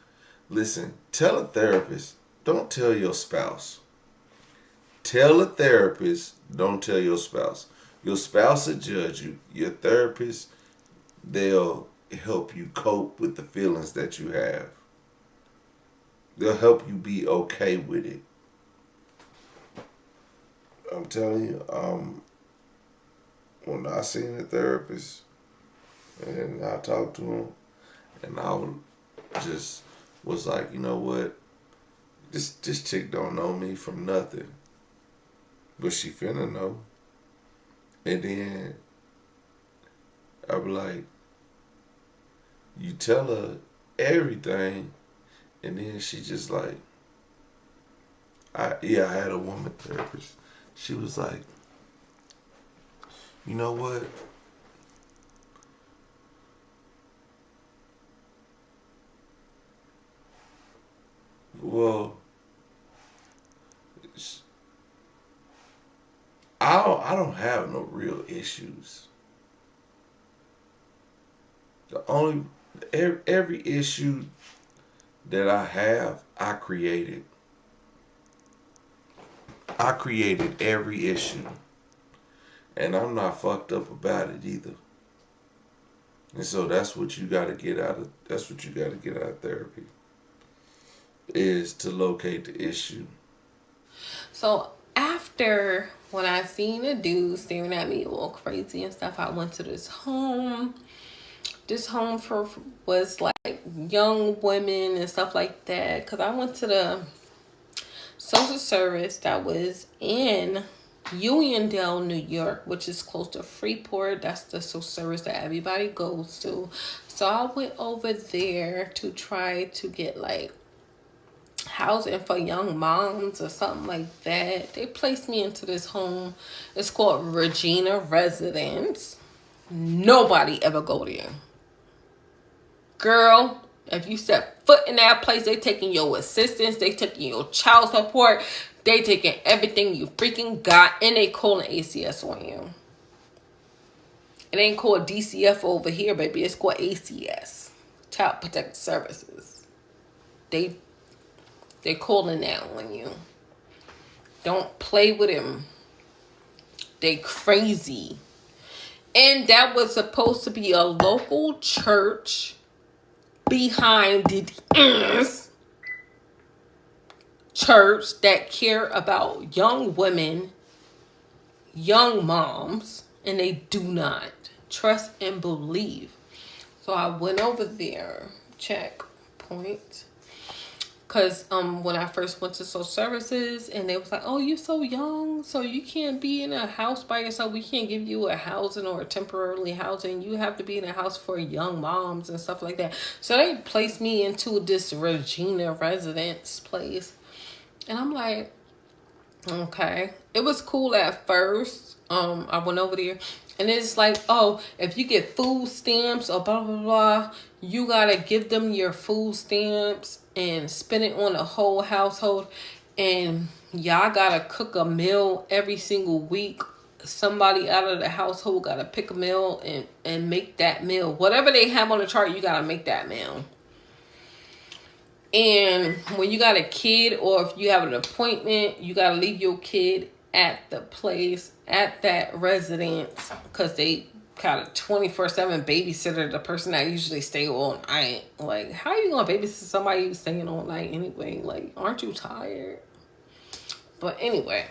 listen, tell a therapist, don't tell your spouse. Tell a therapist, don't tell your spouse. Your spouse will judge you. Your therapist, they'll help you cope with the feelings that you have. They'll help you be okay with it. I'm telling you, when I seen a therapist and I talked to him, and just was like, you know what, this chick don't know me from nothing, but she finna know. And then I be like, you tell her everything, and then she just like, I had a woman therapist. She was like, you know what? Well, I don't have no real issues. The only every issue that I have, I created. I created every issue, and I'm not fucked up about it either. And so that's what you got to get out of. That's what you got to get out of therapy, is to locate the issue. So after when I seen a dude staring at me all crazy and stuff, I went to this home. This home for was like young women and stuff like that. Cause I went to the social service that was in Uniondale, New York, which is close to Freeport. That's the social service that everybody goes to. So I went over there to try to get like housing for young moms or something like that. They placed me into this home. It's called Regina Residence. Nobody ever go there. Girl, if you set foot in that place, they taking your assistance, they taking your child support, they taking everything you freaking got, and they calling ACS on you. It ain't called DCF over here, baby. It's called ACS, Child Protective Services. They calling that on you. Don't play with him. They crazy. And that was supposed to be a local church behind the church that care about young women, young moms, and they do not trust and believe. So I went over there, checkpoint. Because when I first went to social services, and they was like, oh, you're so young, so you can't be in a house by yourself. We can't give you a housing or a temporarily housing. You have to be in a house for young moms and stuff like that. So they placed me into this Regina residence place. And I'm like, okay. It was cool at first. I went over there, And it's like, oh, if you get food stamps or blah, blah, blah, you got to give them your food stamps and spend it on the whole household. And y'all got to cook a meal every single week. Somebody out of the household got to pick a meal and make that meal. Whatever they have on the chart, you got to make that meal. And when you got a kid or if you have an appointment, you got to leave your kid at the place, at that residence, because they got a 24/7 babysitter, the person that usually stay all night. Like, how you gonna babysit somebody who's staying all night anyway? Like, aren't you tired? But anyway,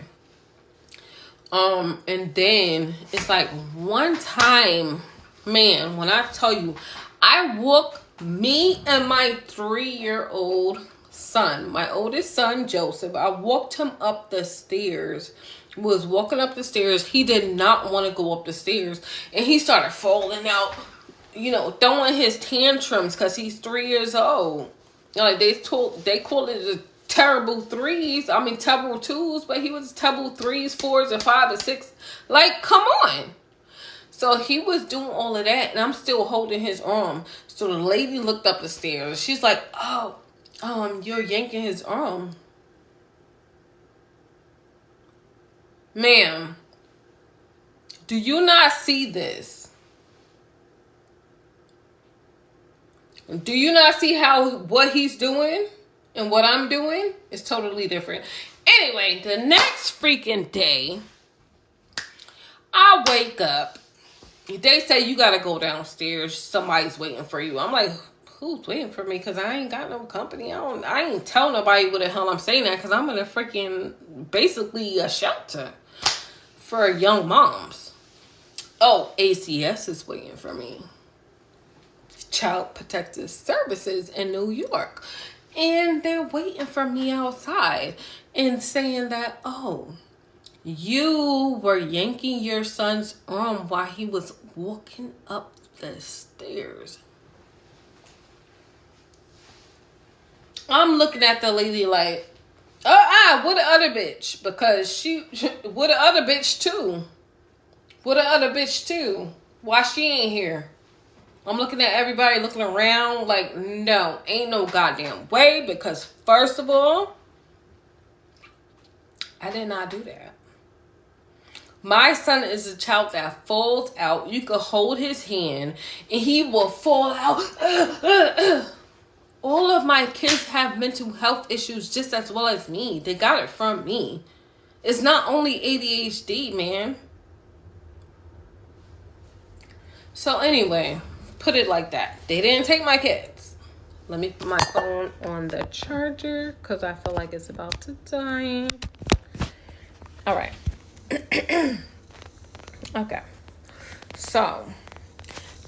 and then it's like one time, man, when I tell you, I walk me and my 3-year-old son, my oldest son, Joseph, I walked him up the stairs. Was walking up the stairs. He did not want to go up the stairs. And he started falling out, throwing his tantrums because he's 3 years old. Like they call it the terrible threes. I mean, terrible twos, but he was terrible 3s, 4s, and 5 and 6. Like, come on. So he was doing all of that, and I'm still holding his arm. So the lady looked up the stairs. She's like, oh, you're yanking his arm. Ma'am, do you not see this? Do you not see how what he's doing and what I'm doing is totally different? Anyway, the next freaking day, I wake up. They say you got to go downstairs. Somebody's waiting for you. I'm like, who's waiting for me? Because I ain't got no company. I ain't tell nobody what the hell I'm saying that because I'm in a freaking, basically a shelter for young moms. Oh, ACS is waiting for me. Child Protective Services in New York. And they're waiting for me outside and saying that, oh, you were yanking your son's arm while he was walking up the stairs. I'm looking at the lady like, what the other bitch? Because what the other bitch too? What the other bitch too? Why she ain't here? I'm looking at everybody looking around like, no, ain't no goddamn way. Because first of all, I did not do that. My son is a child that falls out. You could hold his hand and he will fall out. All of my kids have mental health issues just as well as me. They got it from me. It's not only ADHD, man. So anyway, put it like that. They didn't take my kids. Let me put my phone on the charger because I feel like it's about to die. All right. Okay. So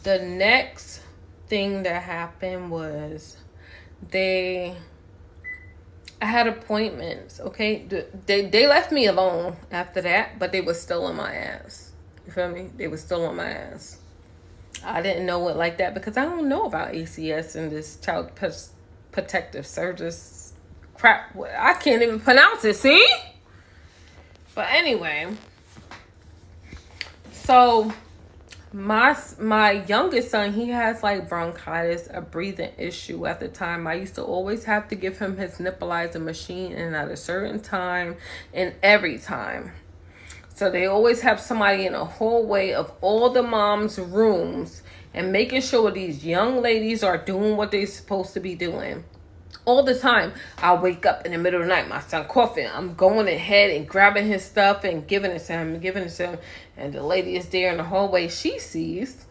the next thing that happened was I had appointments, okay? They left me alone after that, but they were still on my ass. You feel me? They were still on my ass. I didn't know it like that because I don't know about ACS and this Child Protective Service crap. I can't even pronounce it, see? But anyway, so my youngest son, he has like bronchitis, a breathing issue at the time. I used to always have to give him his nebulizer machine and at a certain time and every time. So they always have somebody in a hallway of all the moms' rooms and making sure these young ladies are doing what they're supposed to be doing. All the time, I wake up in the middle of the night, my son coughing. I'm going ahead and grabbing his stuff and giving it to him, and the lady is there in the hallway. She sees.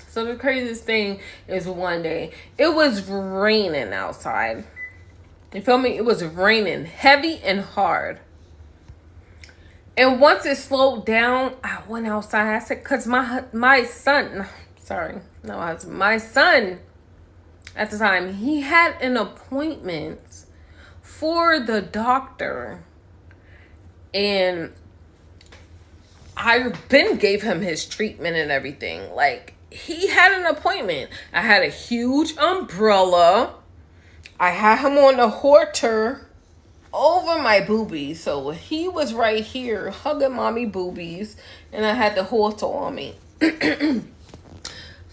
So the craziest thing is one day, it was raining outside. You feel me? It was raining heavy and hard. And once it slowed down, I went outside. I said, because my son at the time, he had an appointment for the doctor. And I gave him his treatment and everything. Like, he had an appointment. I had a huge umbrella. I had him on the halter. over my boobies. So he was right here hugging mommy boobies, and I had the halter on me.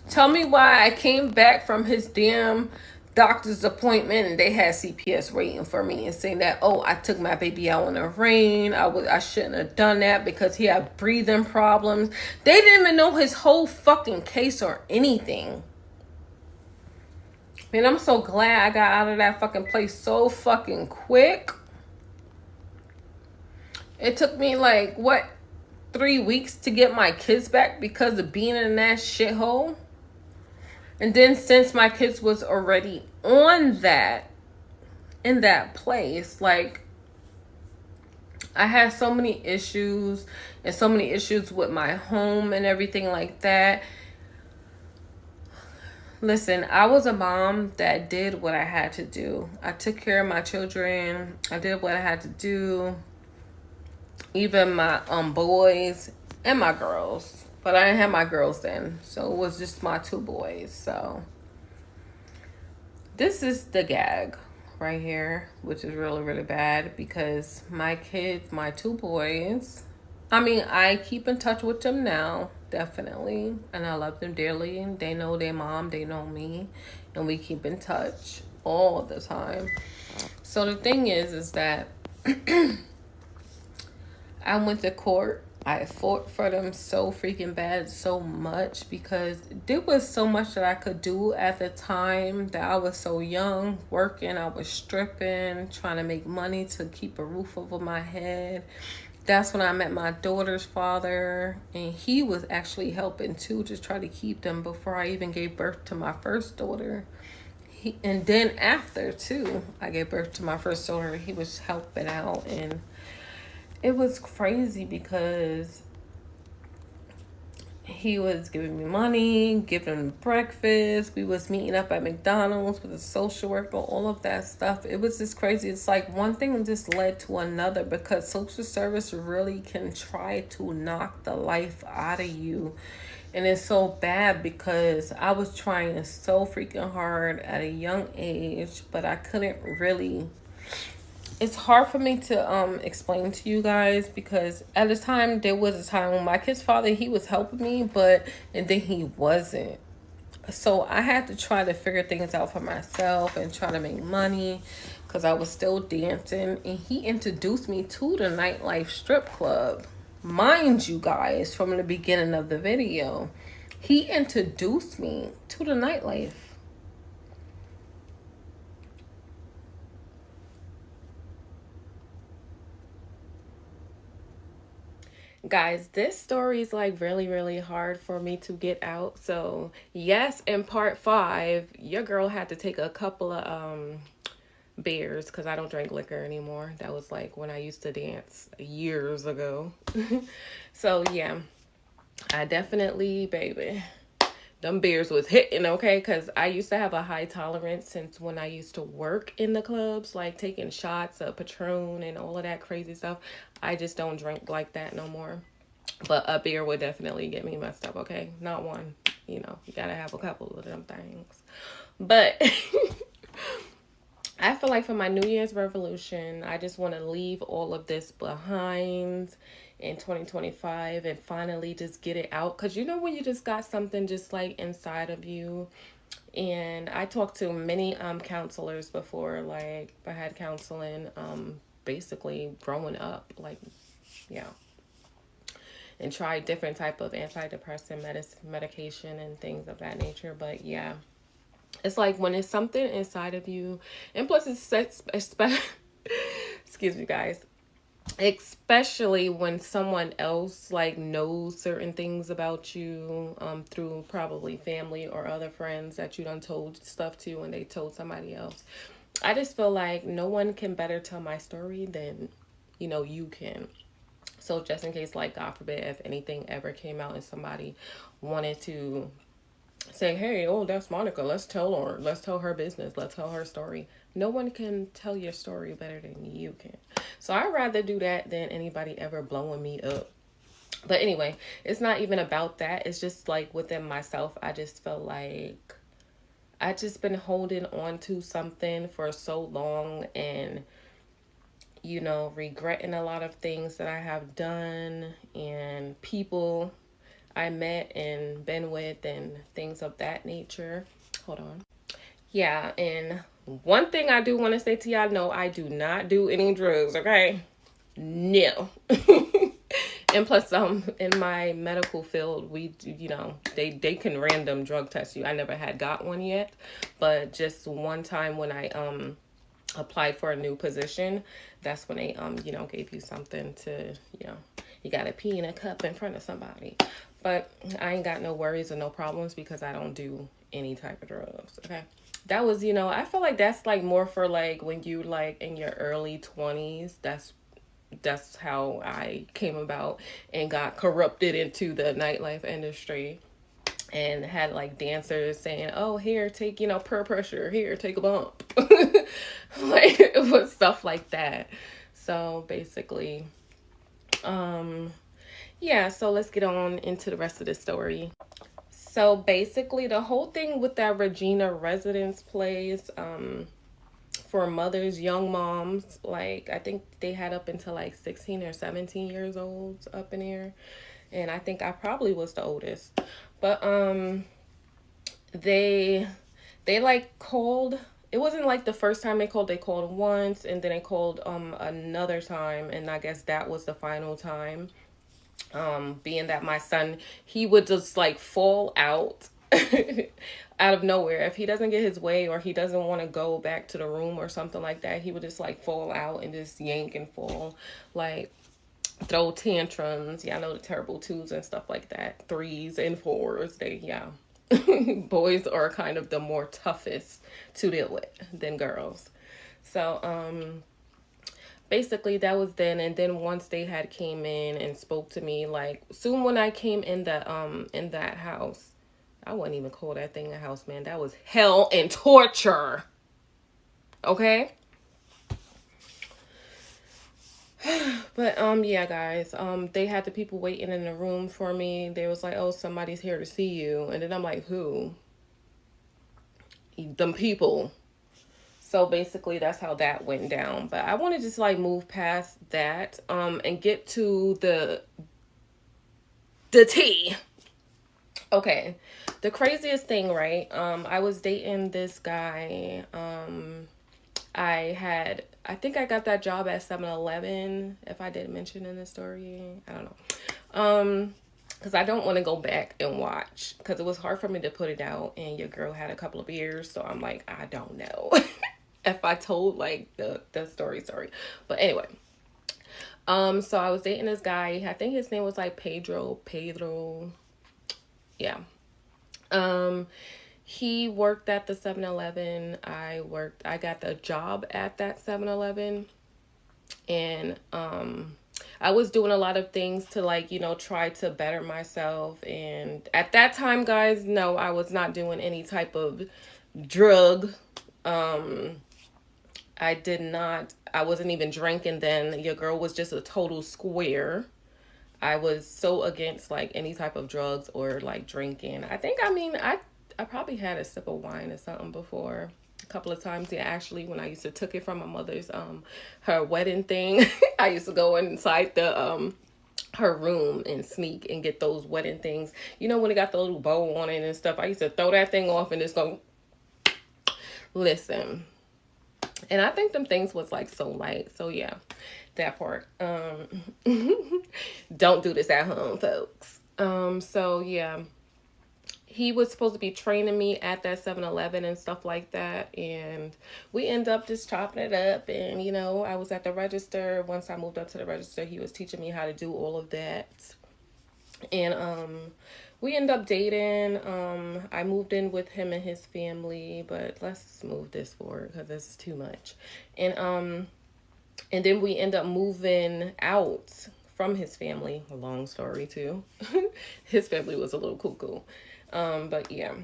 Tell me why I came back from his damn doctor's appointment and they had CPS waiting for me and saying that, oh, I took my baby out in the rain. I shouldn't have done that because he had breathing problems. They didn't even know his whole fucking case or anything. Man, I'm so glad I got out of that fucking place so fucking quick. It took me like, what, 3 weeks to get my kids back because of being in that shithole. And then since my kids was already on that, in that place, like, I had so many issues and so many issues with my home and everything like that. Listen, I was a mom that did what I had to do. I took care of my children. I did what I had to do. Even my boys and my girls. But I didn't have my girls then. So it was just my 2 boys. So this is the gag right here, which is really, really bad because my kids, my 2 boys, I mean, I keep in touch with them now, definitely. And I love them dearly. They know their mom, they know me. And we keep in touch all the time. So the thing is that I went to court. I fought for them so freaking bad, so much, because there was so much that I could do at the time that I was so young, working. I was stripping, trying to make money to keep a roof over my head. That's when I met my daughter's father, and he was actually helping too to try to keep them before I even gave birth to my first daughter. And then after too, I gave birth to my first daughter, he was helping out. And it was crazy because he was giving me money, giving me breakfast. We was meeting up at McDonald's with a social worker, all of that stuff. It was just crazy. It's like one thing just led to another because social service really can try to knock the life out of you. And it's so bad because I was trying so freaking hard at a young age, but I couldn't really. It's hard for me to explain to you guys because at the time there was a time when my kid's father, he was helping me, and then he wasn't. So I had to try to figure things out for myself and try to make money because I was still dancing. And he introduced me to the nightlife strip club. Mind you guys, from the beginning of the video, he introduced me to the nightlife. Guys, this story is like really, really hard for me to get out. So yes, in part 5, your girl had to take a couple of beers because I don't drink liquor anymore. That was like when I used to dance years ago. So yeah, I definitely, baby, them beers was hitting, okay? Because I used to have a high tolerance since when I used to work in the clubs, like taking shots of Patron and all of that crazy stuff. I just don't drink like that no more. But a beer would definitely get me messed up, okay? Not one. You know, you gotta have a couple of them things. But I feel like for my New Year's resolution, I just want to leave all of this behind in 2025 and finally just get it out. Because you know when you just got something just like inside of you. And I talked to many counselors before. Like I had counseling basically growing up. Like, yeah. And tried different type of antidepressant medication and things of that nature. But yeah. It's like when it's something inside of you, and plus it's excuse me guys, especially when someone else like knows certain things about you through probably family or other friends that you done told stuff to and they told somebody else. I just feel like no one can better tell my story than, you know, you can. So just in case, like, God forbid, if anything ever came out and somebody wanted to say, hey, oh, that's Monica, let's tell her business, let's tell her story. No one can tell your story better than you can. So I'd rather do that than anybody ever blowing me up. But anyway, it's not even about that. It's just like within myself, I just felt like I just been holding on to something for so long, and you know, regretting a lot of things that I have done and people I met and been with and things of that nature. Hold on. Yeah, and one thing I do want to say to y'all, no, I do not do any drugs, okay? No. And plus, in my medical field, we, you know, they can random drug test you. I never had got one yet, but just one time when I applied for a new position, that's when they you know, gave you something to, you know, you gotta pee in a cup in front of somebody. But I ain't got no worries or no problems because I don't do any type of drugs. Okay. That was, you know, I feel like that's like more for like when you like in your early 20s. That's how I came about and got corrupted into the nightlife industry and had like dancers saying, "Oh, here, take, you know, peer pressure. Here, take a bump." Like it was stuff like that. So basically, yeah, so let's get on into the rest of the story. So basically, the whole thing with that Regina residence place, for mothers, young moms, like I think they had up until like 16 or 17 years old up in here. And I think I probably was the oldest. But they like called, it wasn't like the first time they called once and then they called another time, and I guess that was the final time. Being that my son, he would just like fall out out of nowhere. If he doesn't get his way or he doesn't want to go back to the room or something like that, he would just like fall out and just yank and fall, like throw tantrums. Yeah, I know the terrible twos and stuff like that. Threes and fours. They, yeah. Boys are kind of the more toughest to deal with than girls. So, basically that was then. And then once they had came in and spoke to me, like soon when I came in that house, I wouldn't even call that thing a house, man. That was hell and torture. Okay? But yeah, guys, they had the people waiting in the room for me. They was like, "Oh, somebody's here to see you." And then I'm like, "Who?" Them people. So basically that's how that went down. But I want to just like move past that and get to the tea. Okay. The craziest thing, right? I was dating this guy. I think I got that job at 7-Eleven, if I didn't mention in the story. I don't know. Because I don't want to go back and watch, because it was hard for me to put it out, and your girl had a couple of beers, so I'm like, I don't know if I told like the story. But anyway, so I was dating this guy. I think his name was like Pedro. Yeah. He worked at the 7-Eleven. I got the job at that 7-Eleven. And I was doing a lot of things to like, you know, try to better myself. And at that time, guys, no, I was not doing any type of drug. I wasn't even drinking then. Your girl was just a total square. I was so against like any type of drugs or like drinking. I probably had a sip of wine or something before. A couple of times, yeah, actually, when I used to took it from my mother's her wedding thing. I used to go inside the her room and sneak and get those wedding things. You know, when it got the little bow on it and stuff, I used to throw that thing off and just go, listen. And I think them things was like so light. So yeah, that part. Don't do this at home, folks. So yeah, he was supposed to be training me at that 7-Eleven and stuff like that. And we end up just chopping it up. And, you know, I was at the register. Once I moved up to the register, he was teaching me how to do all of that. And we end up dating. I moved in with him and his family. But let's move this forward because this is too much. And then we end up moving out from his family. A long story, too. His family was a little cuckoo. But yeah.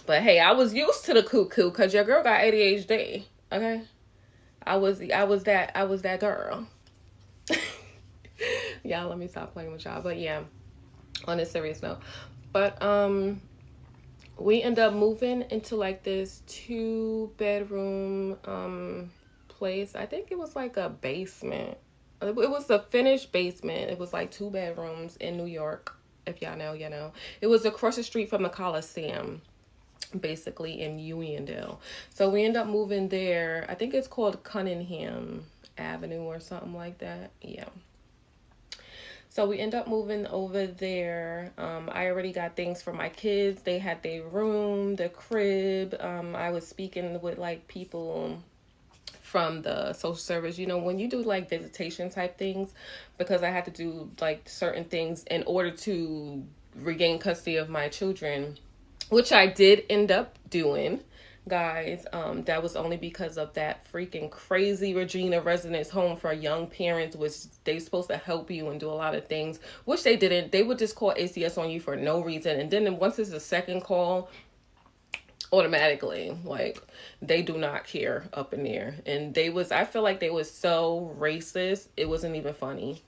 But hey, I was used to the cuckoo because your girl got ADHD. Okay. I was that girl. Y'all, let me stop playing with y'all. But yeah, on a serious note. But we end up moving into like this 2-bedroom place. I think it was like a basement. It was a finished basement. It was like 2 bedrooms in New York. If y'all know, you know. It was across the street from the Coliseum, basically in Uniondale. So we end up moving there. I think it's called Cunningham Avenue or something like that. Yeah. So we end up moving over there. I already got things for my kids. They had their room, the crib. I was speaking with like people from the social service, you know, when you do like visitation type things, because I had to do like certain things in order to regain custody of my children, which I did end up doing, guys. That was only because of that freaking crazy Regina residence home for young parents, which they supposed to help you and do a lot of things, which they didn't. They would just call ACS on you for no reason, and then once it's a second call, automatically, like, they do not care up in there. And I feel like they was so racist, it wasn't even funny,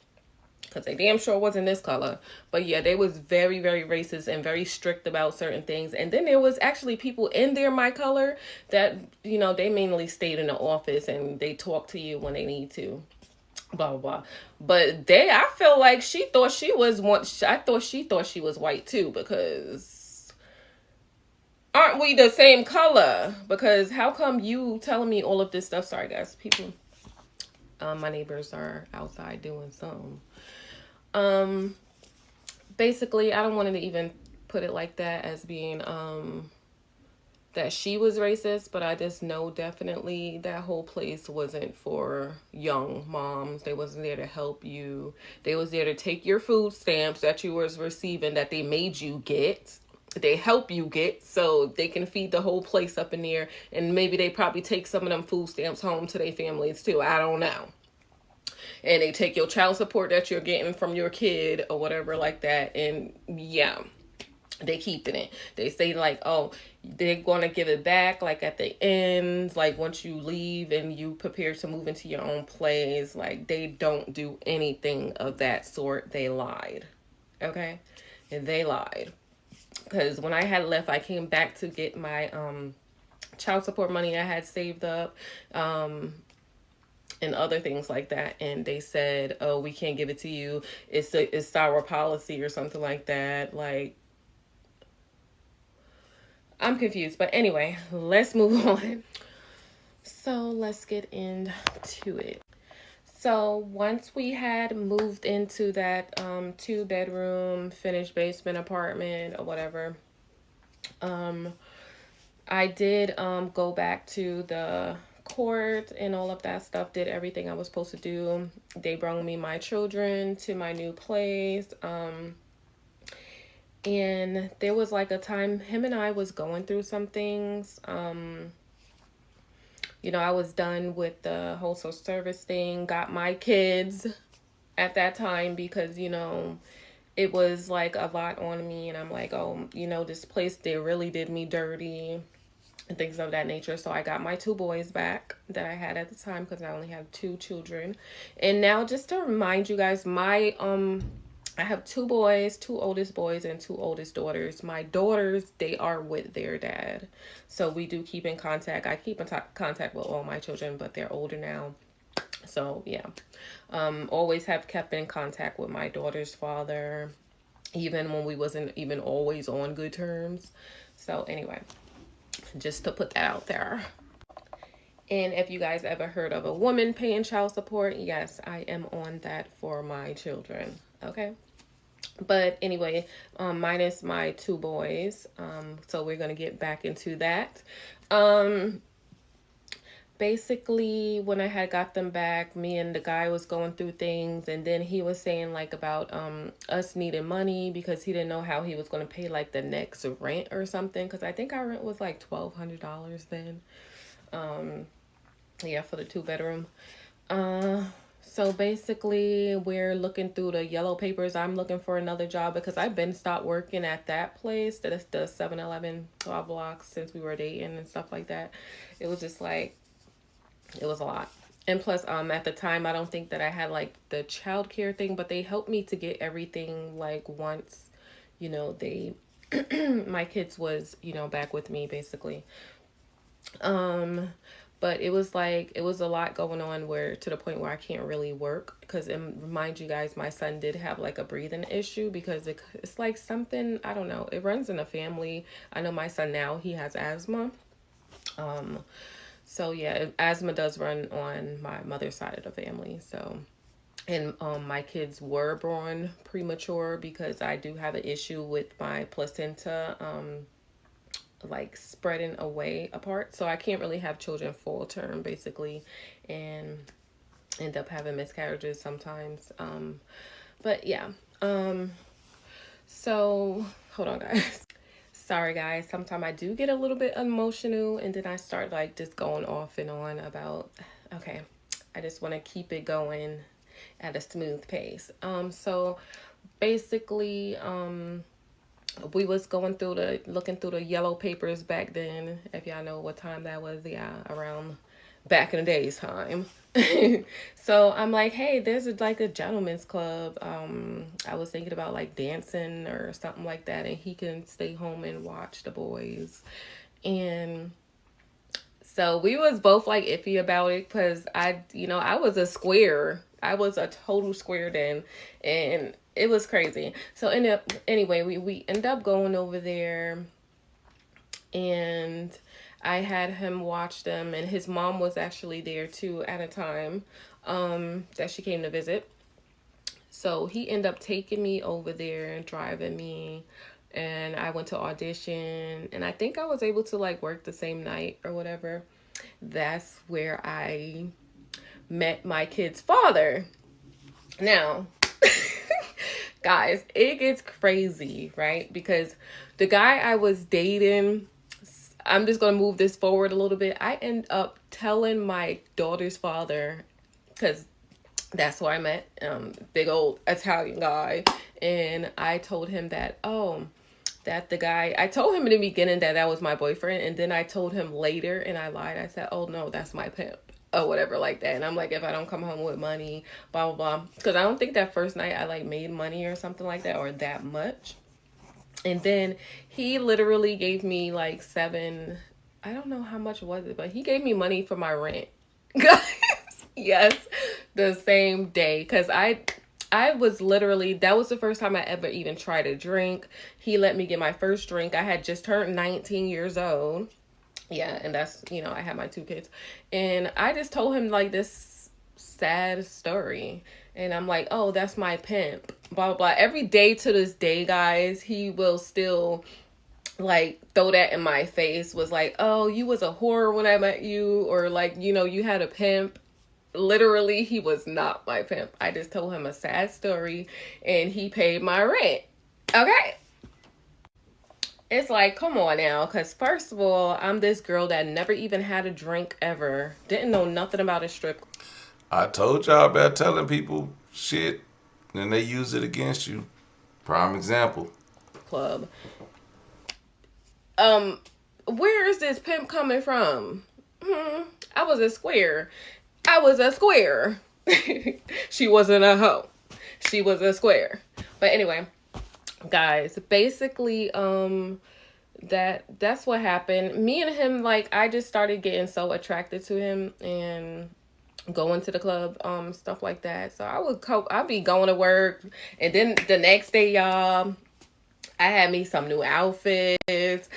because they damn sure wasn't this color. But yeah, they was very, very racist and very strict about certain things. And then there was actually people in there my color that, you know, they mainly stayed in the office and they talk to you when they need to, blah blah blah. But I feel like she thought she was one. I thought she thought she was white too, because aren't we the same color? Because how come you telling me all of this stuff? Sorry, guys. People, my neighbors are outside doing something. Basically, I don't want to even put it like that as being, that she was racist, but I just know definitely that whole place wasn't for young moms. They wasn't there to help you. They was there to take your food stamps that you was receiving, that they made you get, they help you get, so they can feed the whole place up in there. And maybe they probably take some of them food stamps home to their families too. I don't know. And they take your child support that you're getting from your kid or whatever like that. And yeah, they keeping it. They say like, oh, they're gonna give it back like at the end, like once you leave and you prepare to move into your own place. Like, they don't do anything of that sort. They lied. Okay? And they lied. Because when I had left, I came back to get my child support money I had saved up, and other things like that. And they said, oh, we can't give it to you. It's our policy or something like that. Like, I'm confused. But anyway, let's move on. So let's get into it. So once we had moved into that 2 bedroom finished basement apartment or whatever, I did go back to the court and all of that stuff, did everything I was supposed to do. They brought me my children to my new place. And there was like a time him and I was going through some things. You know, I was done with the whole social service thing, got my kids at that time, because, you know, it was like a lot on me. And I'm like, oh, you know, this place, they really did me dirty and things of that nature. So I got my 2 boys back that I had at the time, because I only have 2 children. And now, just to remind you guys, my I have 2 boys, 2 oldest boys and 2 oldest daughters. My daughters, they are with their dad, so we do keep in contact. I keep in contact with all my children, but they're older now. So yeah, always have kept in contact with my daughter's father, even when we wasn't even always on good terms. So anyway, just to put that out there. And if you guys ever heard of a woman paying child support, yes, I am on that for my children. Okay. But anyway, minus my 2 boys. So we're going to get back into that. Basically, when I had got them back, me and the guy was going through things, and then he was saying like about us needing money because he didn't know how he was going to pay like the next rent or something, because I think our rent was like $1,200 then. Yeah, for the 2 bedroom. So basically, we're looking through the yellow papers. I'm looking for another job because I've been stopped working at that place, that is the 7-Eleven 12 blocks, since we were dating and stuff like that. It was just like, it was a lot. And plus, at the time, I don't think that I had like the childcare thing, but they helped me to get everything like once, you know, they, my kids was, you know, back with me basically. But it was like, it was a lot going on, where to the point where I can't really work, because remind you guys, my son did have like a breathing issue, because it's like something, I don't know, it runs in the family. I know my son now, he has asthma. So yeah, asthma does run on my mother's side of the family. So, and my kids were born premature, because I do have an issue with my placenta like spreading away apart. So I can't really have children full term, basically, and end up having miscarriages sometimes. But yeah. So hold on, guys. Sorry, guys. Sometimes I do get a little bit emotional, and then I start like just going off and on about, okay, I just want to keep it going at a smooth pace. So basically, we was going through looking through the yellow papers back then. If y'all know what time that was, yeah, around back in the day's time. So I'm like, hey, there's like a gentleman's club. I was thinking about like dancing or something like that, and he can stay home and watch the boys. And so we was both like iffy about it, because I was a square. I was a total square then, and it was crazy. So anyway, we end up going over there, and I had him watch them, and his mom was actually there too at a time that she came to visit. So he ended up taking me over there and driving me, and I went to audition, and I think I was able to like work the same night or whatever. That's where I met my kid's father. Now, guys, it gets crazy, right? Because the guy I was dating, I'm just going to move this forward a little bit. I end up telling my daughter's father, because that's where I met, big old Italian guy. And I told him that, that the guy, I told him in the beginning that was my boyfriend. And then I told him later, and I lied. I said, oh no, that's my pimp, or whatever like that. And I'm like, if I don't come home with money, blah, blah, blah. Because I don't think that first night I like made money or something like that, or that much. And then he literally gave me like I don't know how much was it, but he gave me money for my rent. Guys, yes, the same day. Because I was literally, that was the first time I ever even tried a drink. He let me get my first drink. I had just turned 19 years old. Yeah, and that's, I had my 2 kids. And I just told him like this sad story. And I'm like, oh, that's my pimp, blah, blah, blah. Every day to this day, guys, he will still like throw that in my face. Was like, oh, you was a whore when I met you, or like, you had a pimp. Literally, he was not my pimp. I just told him a sad story, and he paid my rent. Okay. It's like, come on now, because first of all, I'm this girl that never even had a drink ever. Didn't know nothing about a strip I told y'all about telling people shit and they use it against you. Prime example. club. Where is this pimp coming from? I was a square. I was a square. She wasn't a hoe. She was a square. But anyway, guys, basically, that's what happened. Me and him, like, I just started getting so attracted to him and going to the club, stuff like that. So I'd be going to work, and then the next day, y'all, I had me some new outfits. It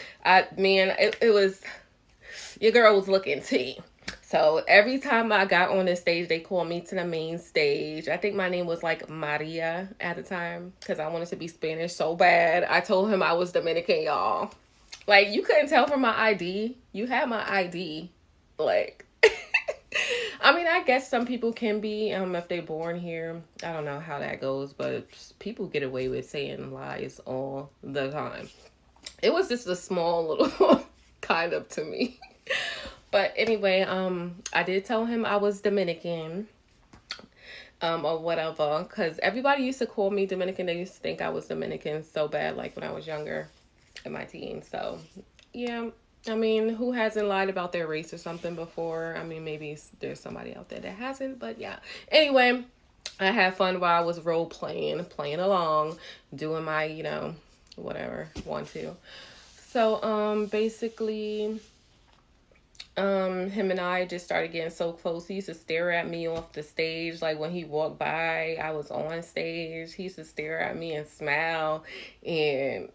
was, your girl was looking tea. So every time I got on the stage, they called me to the main stage. I think my name was like Maria at the time, because I wanted to be Spanish so bad. I told him I was Dominican, y'all. Like, you couldn't tell from my ID. You had my ID. Like, I mean, I guess some people can be, if they're born here. I don't know how that goes, but people get away with saying lies all the time. It was just a small little kind of to me. But anyway, I did tell him I was Dominican, or whatever, because everybody used to call me Dominican. They used to think I was Dominican so bad, like when I was younger in my teens. So, yeah. I mean, who hasn't lied about their race or something before? I mean, maybe there's somebody out there that hasn't, but yeah. Anyway, I had fun while I was role playing along, doing my, whatever, 1, 2. So, basically, him and I just started getting so close. He used to stare at me off the stage. Like when he walked by, I was on stage. He used to stare at me and smile. And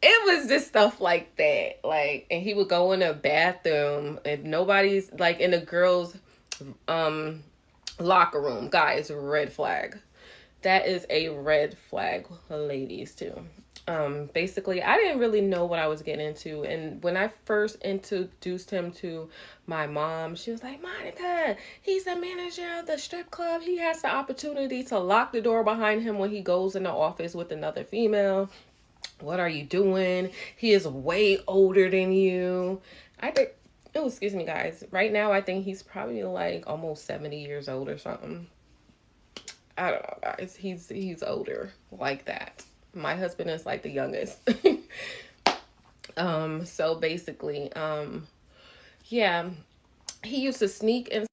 it was just stuff like that. Like, and he would go in a bathroom if nobody's like in the girls' um locker room. Guys, red flag. That is a red flag, ladies, too. Basically, I didn't really know what I was getting into. And when I first introduced him to my mom, she was like, Monica, he's the manager of the strip club. He has the opportunity to lock the door behind him when he goes in the office with another female. What are you doing? He is way older than you. I think, oh, excuse me, guys. Right now, I think he's probably like almost 70 years old or something. I don't know, guys. He's older like that. My husband is like the youngest. So basically, yeah, he used to sneak in.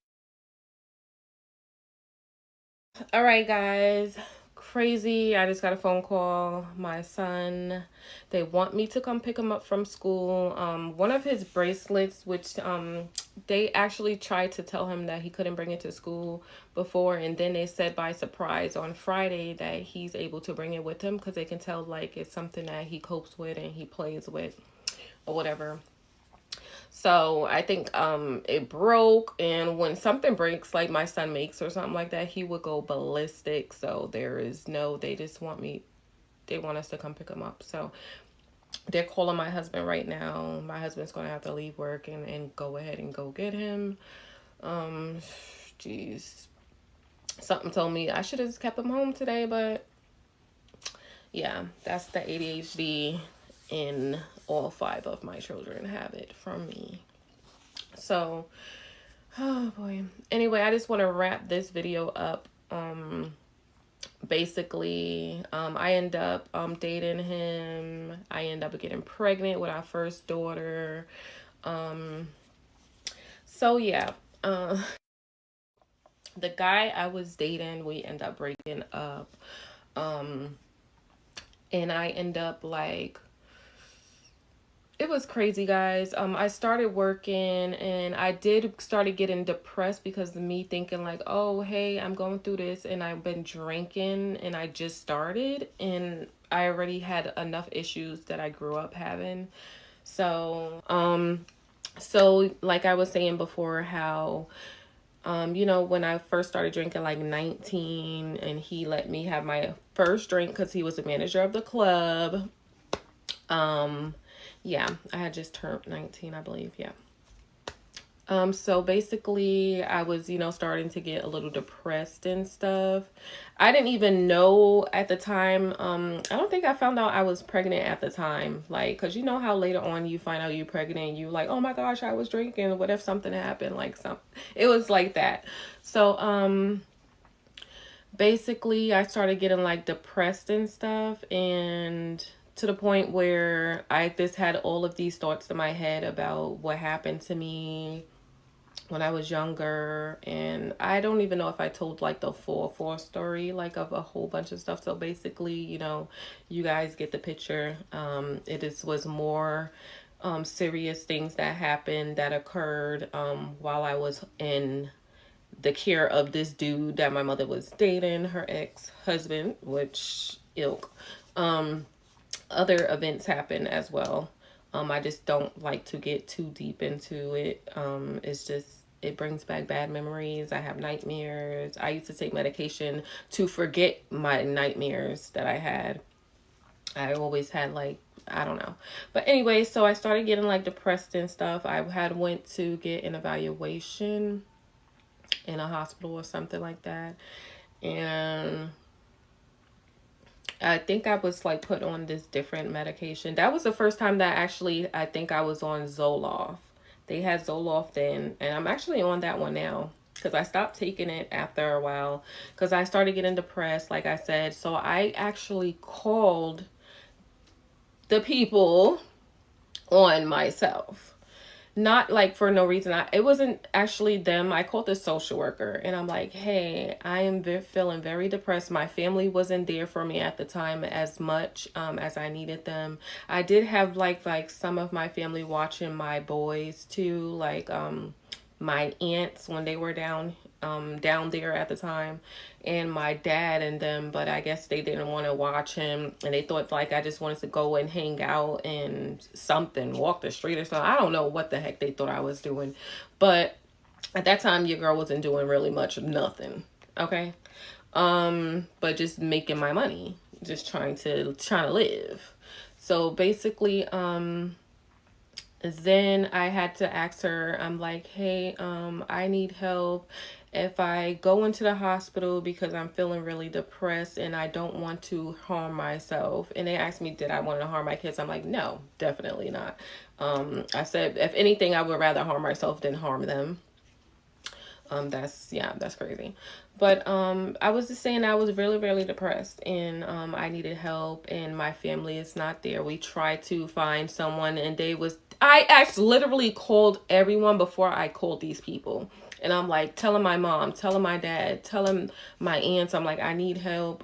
All right, guys. Crazy. I just got a phone call. My son, they want me to come pick him up from school. One of his bracelets, which they actually tried to tell him that he couldn't bring it to school before, and then they said by surprise on Friday that he's able to bring it with him because they can tell like it's something that he copes with and he plays with or whatever. So I think it broke, and when something breaks, like my son makes or something like that, he would go ballistic. So there is no, they want us to come pick him up. So they're calling my husband right now. My husband's gonna have to leave work and go ahead and go get him. Jeez. Something told me I should have just kept him home today, but yeah, that's the ADHD, and all five of my children have it from me. So, oh boy. Anyway, I just want to wrap this video up. Basically, I end up dating him. I end up getting pregnant with our first daughter. So yeah, the guy I was dating, we end up breaking up. And I end up like, it was crazy, guys. I started working and I started getting depressed because of me thinking like, oh, hey, I'm going through this and I've been drinking and I just started and I already had enough issues that I grew up having. So, like I was saying before, how, when I first started drinking like 19 and he let me have my first drink because he was a manager of the club. Yeah, I had just turned 19, I believe. Yeah. So basically I was, starting to get a little depressed and stuff. I didn't even know at the time. I don't think I found out I was pregnant at the time. Like, cause you know how later on you find out you're pregnant and you like, oh my gosh, I was drinking. What if something happened? Like it was like that. So, basically I started getting like depressed and stuff, and to the point where I just had all of these thoughts in my head about what happened to me when I was younger. And I don't even know if I told like the full story, like of a whole bunch of stuff. So basically, you guys get the picture. Was more serious things that happened that occurred while I was in the care of this dude that my mother was dating, her ex-husband, which ilk. Other events happen as well. I just don't like to get too deep into it. It's just, it brings back bad memories. I have nightmares. I used to take medication to forget my nightmares that I had. I always had like, I don't know. But anyway, so I started getting like depressed and stuff. I had went to get an evaluation in a hospital or something like that. And I think I was like put on this different medication. That was the first time that actually I think I was on Zoloft. They had Zoloft then, and I'm actually on that one now because I stopped taking it after a while because I started getting depressed, like I said. So I actually called the people on myself. not like for no reason. It wasn't actually them. I called the social worker and I'm like, hey, I am feeling very depressed. My family wasn't there for me at the time as much as I needed them. I did have like some of my family watching my boys too, like my aunts when they were down there at the time, and my dad and them, but I guess they didn't want to watch him and they thought like I just wanted to go and hang out and something, walk the street or something. I don't know what the heck they thought I was doing, but at that time your girl wasn't doing really much of nothing. Okay. But just making my money, just trying to live. So basically, then I had to ask her, I'm like, hey, I need help if I go into the hospital because I'm feeling really depressed and I don't want to harm myself. And they asked me, did I want to harm my kids? I'm like, no, definitely not. I said, if anything, I would rather harm myself than harm them. That's crazy. But I was just saying I was really, really depressed and I needed help and my family is not there. We tried to find someone and I actually literally called everyone before I called these people. And I'm like telling my mom, telling my dad, telling my aunts, I'm like, I need help.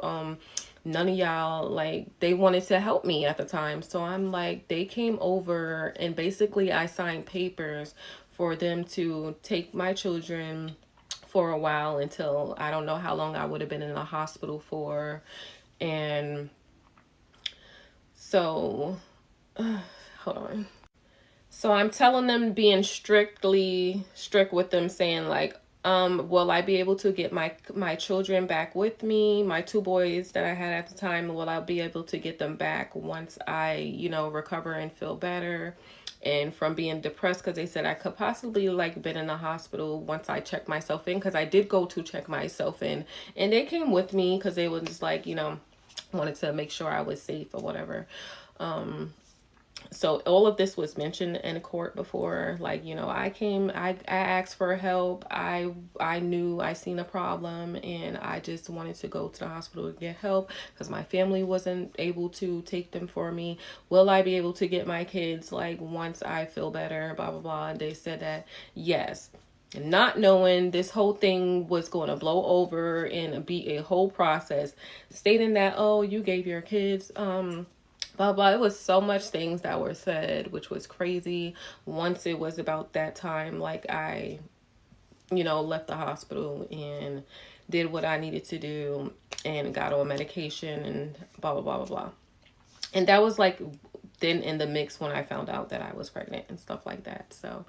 None of y'all, like, they wanted to help me at the time. So I'm like, they came over and basically I signed papers for them to take my children for a while until I don't know how long I would have been in the hospital for. And so, hold on. So I'm telling them, being strict with them, saying like, will I be able to get my children back with me? My two boys that I had at the time, will I be able to get them back once I, recover and feel better? And from being depressed, because they said I could possibly like been in the hospital once I checked myself in, because I did go to check myself in, and they came with me because they was just like, wanted to make sure I was safe or whatever. So all of this was mentioned in court before, like, I asked for help. I knew I seen a problem and I just wanted to go to the hospital to get help because my family wasn't able to take them for me. Will I be able to get my kids like once I feel better, blah blah blah? And they said that yes, not knowing this whole thing was going to blow over and be a whole process, stating that, oh, you gave your kids blah blah. It was so much things that were said, which was crazy. Once it was about that time, like I left the hospital and did what I needed to do and got on medication and blah blah blah blah blah. And that was like then in the mix when I found out that I was pregnant and stuff like that. So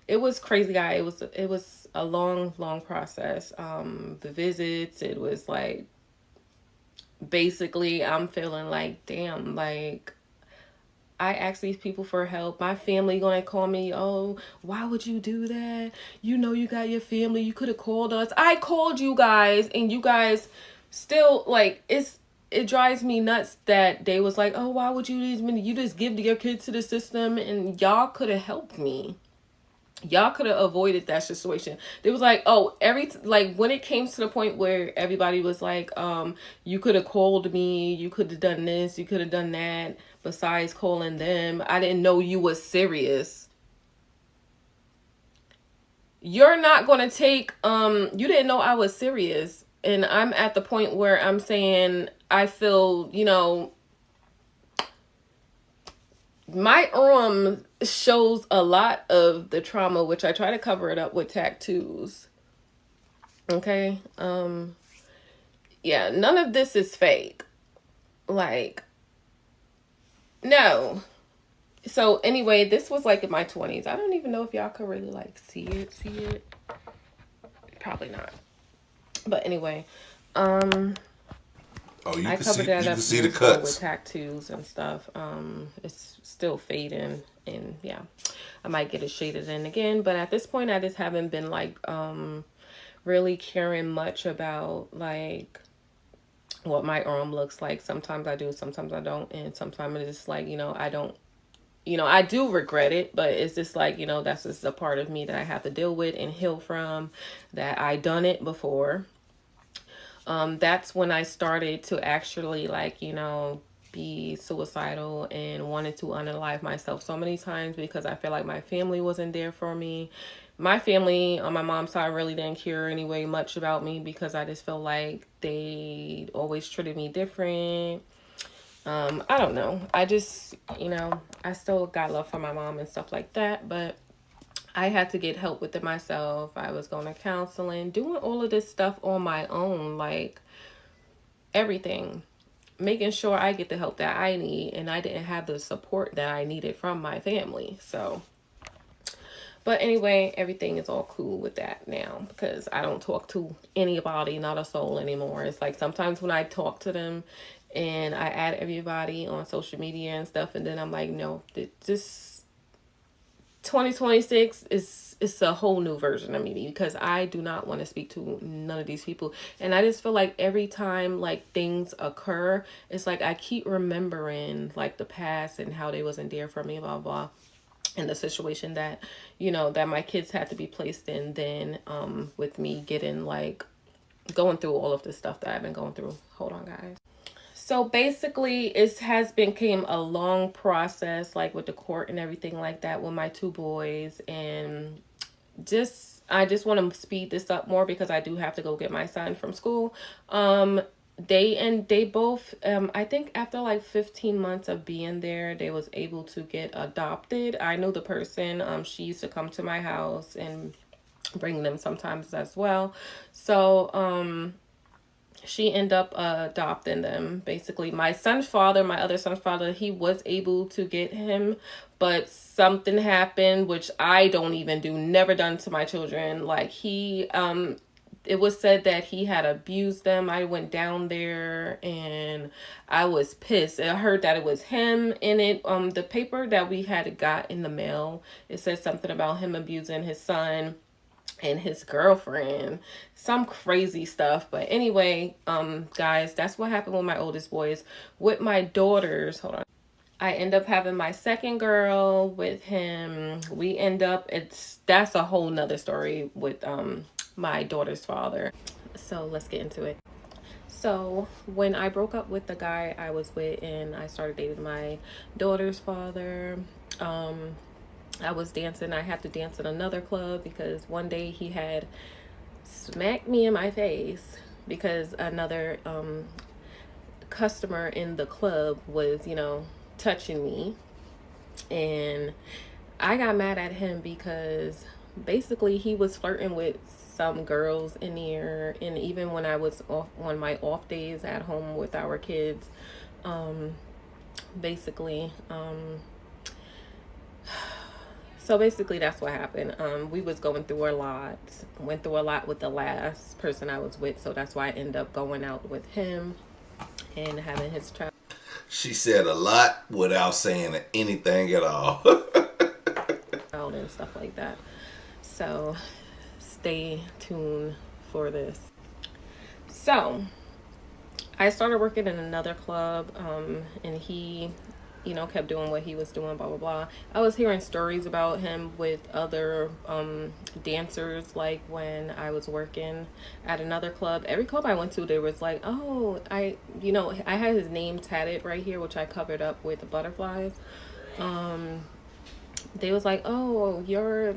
it was crazy, guy. It was a long process. The visits, it was like, basically I'm feeling like, damn, like I asked these people for help. My family gonna call me, oh, why would you do that? You got your family. You could have called us. I called you guys and you guys still like, it drives me nuts that they was like, oh, why would you just give your kids to the system, and y'all could have helped me. Y'all could have avoided that situation. They was like, oh, like when it came to the point where everybody was like, you could have called me, you could have done this, you could have done that, besides calling them. I didn't know you was serious. You're not going to take, you didn't know I was serious. And I'm at the point where I'm saying, I feel, my shows a lot of the trauma, which I try to cover it up with tattoos. Okay. Yeah, none of this is fake. Like, no. So anyway, this was like in my 20s. I don't even know if y'all could really like see it. Probably not. But anyway, Oh, you I can covered see that you up can see the with cuts. tattoos and stuff. It's still fading, and yeah, I might get it shaded in again. But at this point, I just haven't been like really caring much about like what my arm looks like. Sometimes I do, sometimes I don't, and sometimes it's just like, I don't. I do regret it, but it's just like, that's just a part of me that I have to deal with and heal from, that I done it before. That's when I started to actually like, be suicidal and wanted to unalive myself so many times because I feel like my family wasn't there for me. My family on my mom's side really didn't care anyway much about me because I just feel like they always treated me different. I don't know. I just, I still got love for my mom and stuff like that, but I had to get help with it myself. I was going to counseling, doing all of this stuff on my own, like everything, making sure I get the help that I need, and I didn't have the support that I needed from my family. So, but anyway, everything is all cool with that now because I don't talk to anybody, not a soul anymore. It's like sometimes when I talk to them and I add everybody on social media and stuff, and then I'm like, no, this 2026 is a whole new version of me because I do not want to speak to none of these people. And I just feel like every time like things occur, it's like I keep remembering like the past and how they wasn't there for me, blah blah, and the situation that that my kids had to be placed in then, with me getting like going through all of this stuff that I've been going through. Hold on, guys. So basically, it has became a long process, like with the court and everything like that with my two boys. And I just want to speed this up more because I do have to go get my son from school. They both, I think after like 15 months of being there, they was able to get adopted. I knew the person. She used to come to my house and bring them sometimes as well. So, she ended up adopting them. Basically, my other son's father, he was able to get him, but something happened, which I don't even do, never done to my children. Like it was said that he had abused them. I went down there and I was pissed. I heard that it was him in it. The paper that we had got in the mail, it said something about him abusing his son and his girlfriend, some crazy stuff. But anyway, guys, that's what happened with my oldest boys. With my daughters, hold on, I end up having my second girl with him. We end up, that's a whole nother story with my daughter's father. So let's get into it. So when I broke up with the guy I was with and I started dating my daughter's father, I was dancing. I had to dance in another club because one day he had smacked me in my face because another customer in the club was, touching me. And I got mad at him because basically he was flirting with some girls in here. And even when I was off on my off days at home with our kids, basically, so basically that's what happened. We was going through a lot, went through a lot with the last person I was with. So that's why I ended up going out with him and having his child. She said a lot without saying anything at all. And stuff like that. So stay tuned for this. So I started working in another club, and he kept doing what he was doing, blah blah blah. I was hearing stories about him with other dancers. Like when I was working at another club, every club I went to, there was like, oh, I had his name tatted right here, which I covered up with the butterflies. They was like, oh, you're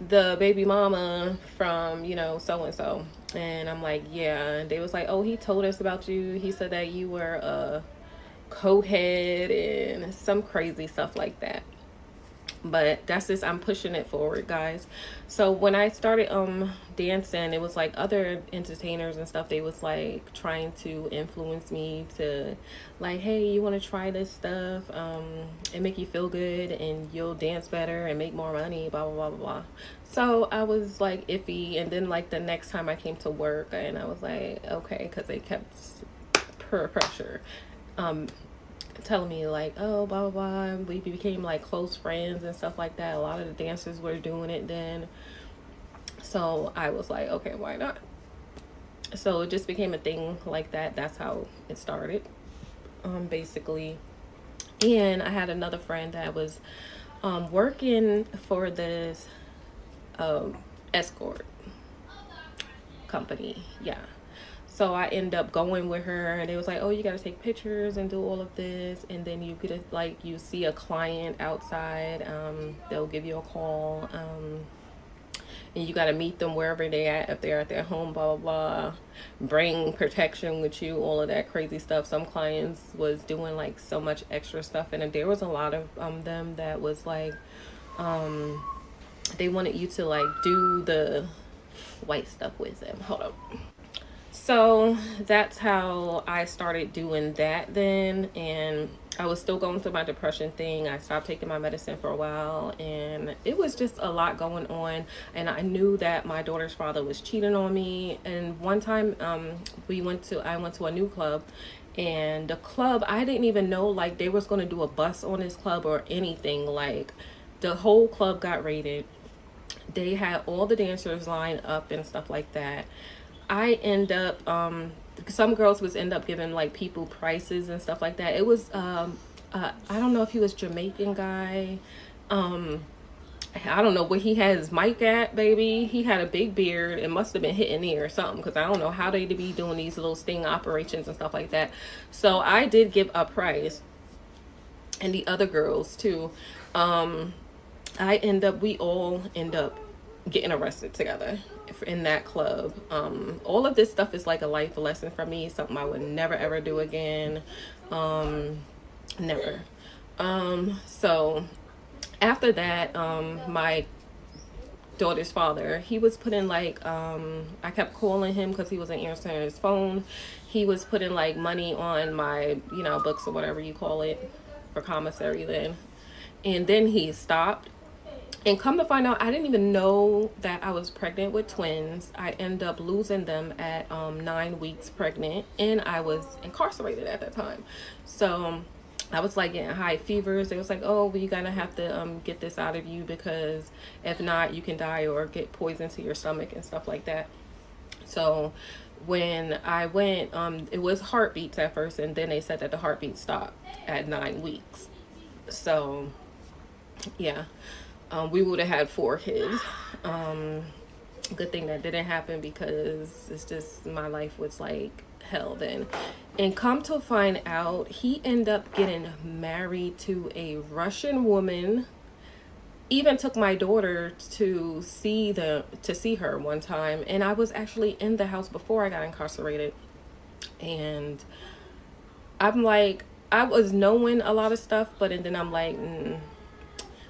the baby mama from so and so, and I'm like, yeah. And they was like, oh, he told us about you. He said that you were a co-head and some crazy stuff like that. But that's just, I'm pushing it forward, guys. So when I started dancing, it was like other entertainers and stuff, they was like trying to influence me to like, hey, you want to try this stuff, and make you feel good and you'll dance better and make more money, blah blah blah blah blah. So I was like iffy. And then like the next time I came to work, and I was like, okay, because they kept peer pressure, telling me like, oh, blah blah blah. We became like close friends and stuff like that. A lot of the dancers were doing it then. So I was like, okay, why not? So it just became a thing like that. That's how it started, basically. And I had another friend that was working for this escort company. Yeah. So I end up going with her, and it was like, oh, you got to take pictures and do all of this, and then you get like, you see a client outside, they'll give you a call, and you got to meet them wherever they at, if they're at their home, blah blah blah, bring protection with you, all of that crazy stuff. Some clients was doing like so much extra stuff, and there was a lot of them that was like, they wanted you to like do the white stuff with them. Hold up. So that's how I started doing that then. And I was still going through my depression thing. I stopped taking my medicine for a while, and it was just a lot going on. And I knew that my daughter's father was cheating on me. And one time, I went to a new club, and the club, I didn't even know like they was going to do a bus on this club or anything. Like, the whole club got raided. They had all the dancers lined up and stuff like that. I end up, some girls was end up giving like people prices and stuff like that. It was I don't know if he was Jamaican guy. I don't know where he had his mic at, baby. He had a big beard. It must have been hitting me or something, because I don't know how they be doing these little sting operations and stuff like that. So I did give a price, and the other girls too. We all end up getting arrested together in that club. All of this stuff is like a life lesson for me, something I would never ever do again. Never. So after that, my daughter's father, he was putting like, I kept calling him because he wasn't answering his phone. He was putting like money on my, books or whatever you call it, for commissary then. And then he stopped. And come to find out, I didn't even know that I was pregnant with twins. I ended up losing them at 9 weeks pregnant, and I was incarcerated at that time. So I was like getting high fevers. They was like, oh, well, you're gonna have to get this out of you, because if not, you can die or get poison to your stomach and stuff like that. So when I went, it was heartbeats at first, and then they said that the heartbeat stopped at 9 weeks. So yeah. We would have had 4 kids. Good thing that didn't happen, because it's just, my life was like hell then. And come to find out, he ended up getting married to a Russian woman. Even took my daughter to see her one time, and I was actually in the house before I got incarcerated. And I'm like, I was knowing a lot of stuff, but and then I'm like,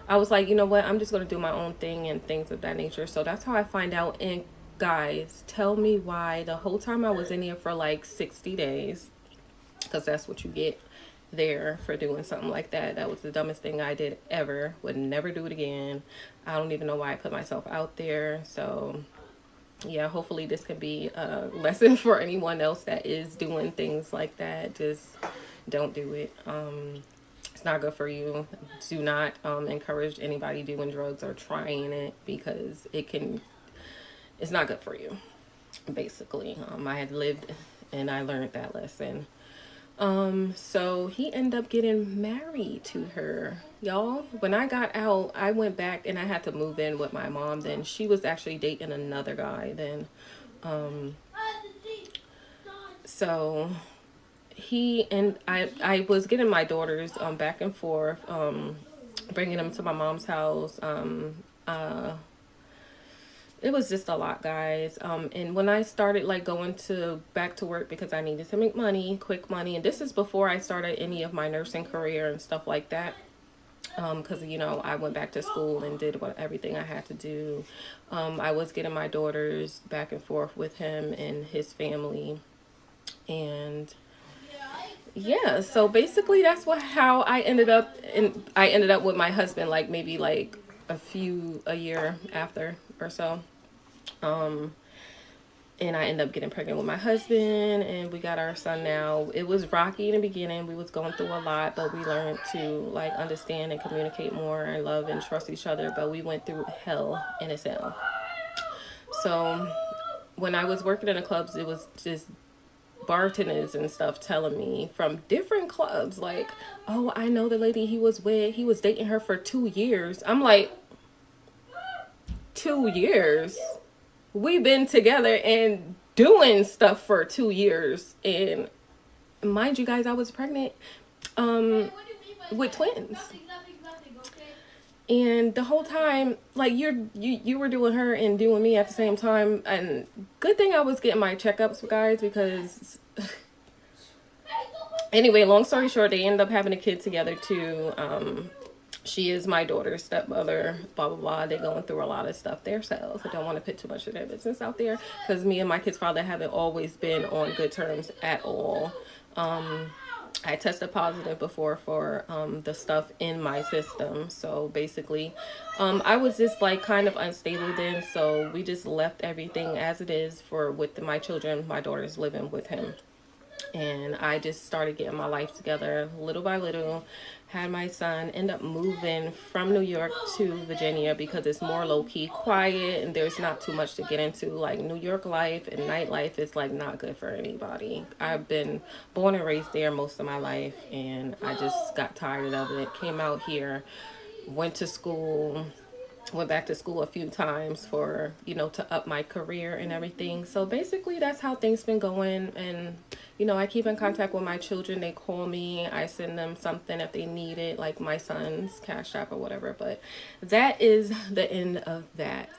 I was like, you know what, I'm just going to do my own thing and things of that nature. So that's how I find out. And guys, tell me why the whole time I was in here for like 60 days, because that's what you get there for doing something like that. That was the dumbest thing I did ever. Would never do it again. I don't even know why I put myself out there. So yeah, hopefully this can be a lesson for anyone else that is doing things like that. Just don't do it. It's not good for you. Do not encourage anybody doing drugs or trying it, because it's not good for you, basically. I had lived and I learned that lesson. So he ended up getting married to her. Y'all, when I got out, I went back and I had to move in with my mom then. She was actually dating another guy then. So I was getting my daughters back and forth, bringing them to my mom's house. It was just a lot, guys. And when I started like going back to work, because I needed to make money, quick money, and this is before I started any of my nursing career and stuff like that. Because I went back to school and did everything I had to do. I was getting my daughters back and forth with him and his family, and yeah, so basically that's how I ended up. And I ended up with my husband like maybe like a year after or so. And I ended up getting pregnant with my husband, and we got our son now. It was rocky in the beginning. We was going through a lot, but we learned to like understand and communicate more and love and trust each other. But we went through hell in a cell. So when I was working in the clubs, it was just bartenders and stuff telling me from different clubs like, oh, I know the lady he was dating her for 2 years. I'm like, 2 years? We've been together, and doing stuff for 2 years. And mind you guys, I was pregnant with twins. And the whole time, like you were doing her and doing me at the same time. And good thing I was getting my checkups, guys, because anyway, long story short, they ended up having a kid together too. She is my daughter's stepmother, blah, blah, blah. They're going through a lot of stuff themselves. I don't want to put too much of their business out there because me and my kid's father haven't always been on good terms at all. I tested positive before for the stuff in my system. So basically, I was just like kind of unstable then. So we just left everything as it is for with my children. My daughter's living with him. And I just started getting my life together little by little. Had my son end up moving from New York to Virginia because it's more low-key quiet and there's not too much to get into. Like New York life and nightlife is like not good for anybody. I've been born and raised there most of my life and I just got tired of it. Came out here, went to school, went back to school a few times for, to up my career and everything. So basically that's how things been going. And I keep in contact with my children. They call me, I send them something if they need it, like my son's Cashapp or whatever. But that is the end of that.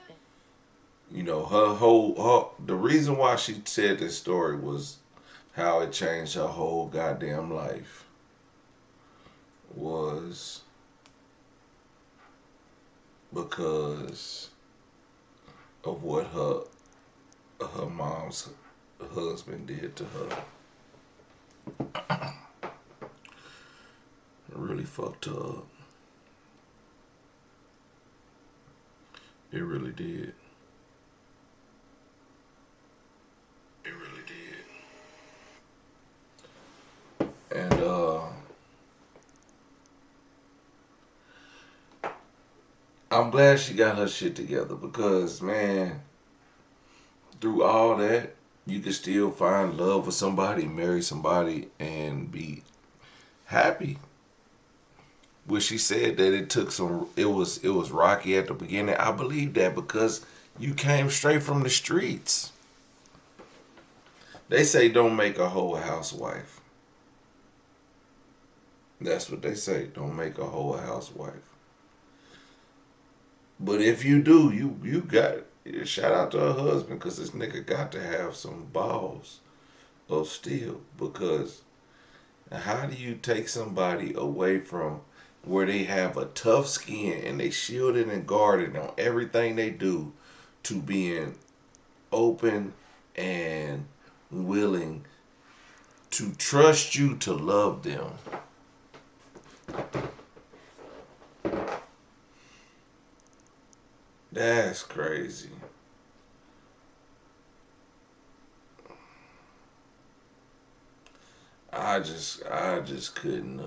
The reason why she said this story was how it changed her whole goddamn life was because of what her mom's husband did to her. It really fucked her up. It really did. It really did. And I'm glad she got her shit together because, man, through all that, you can still find love with somebody, marry somebody, and be happy. When she said that it was rocky at the beginning, I believe that because you came straight from the streets. They say don't make a hoe a housewife. That's what they say. Don't make a hoe a housewife. But if you do, you got it. Shout out to her husband because this nigga got to have some balls of steel. Because how do you take somebody away from where they have a tough skin and they shielded and guarded on everything they do to being open and willing to trust you to love them? That's crazy. I just couldn't.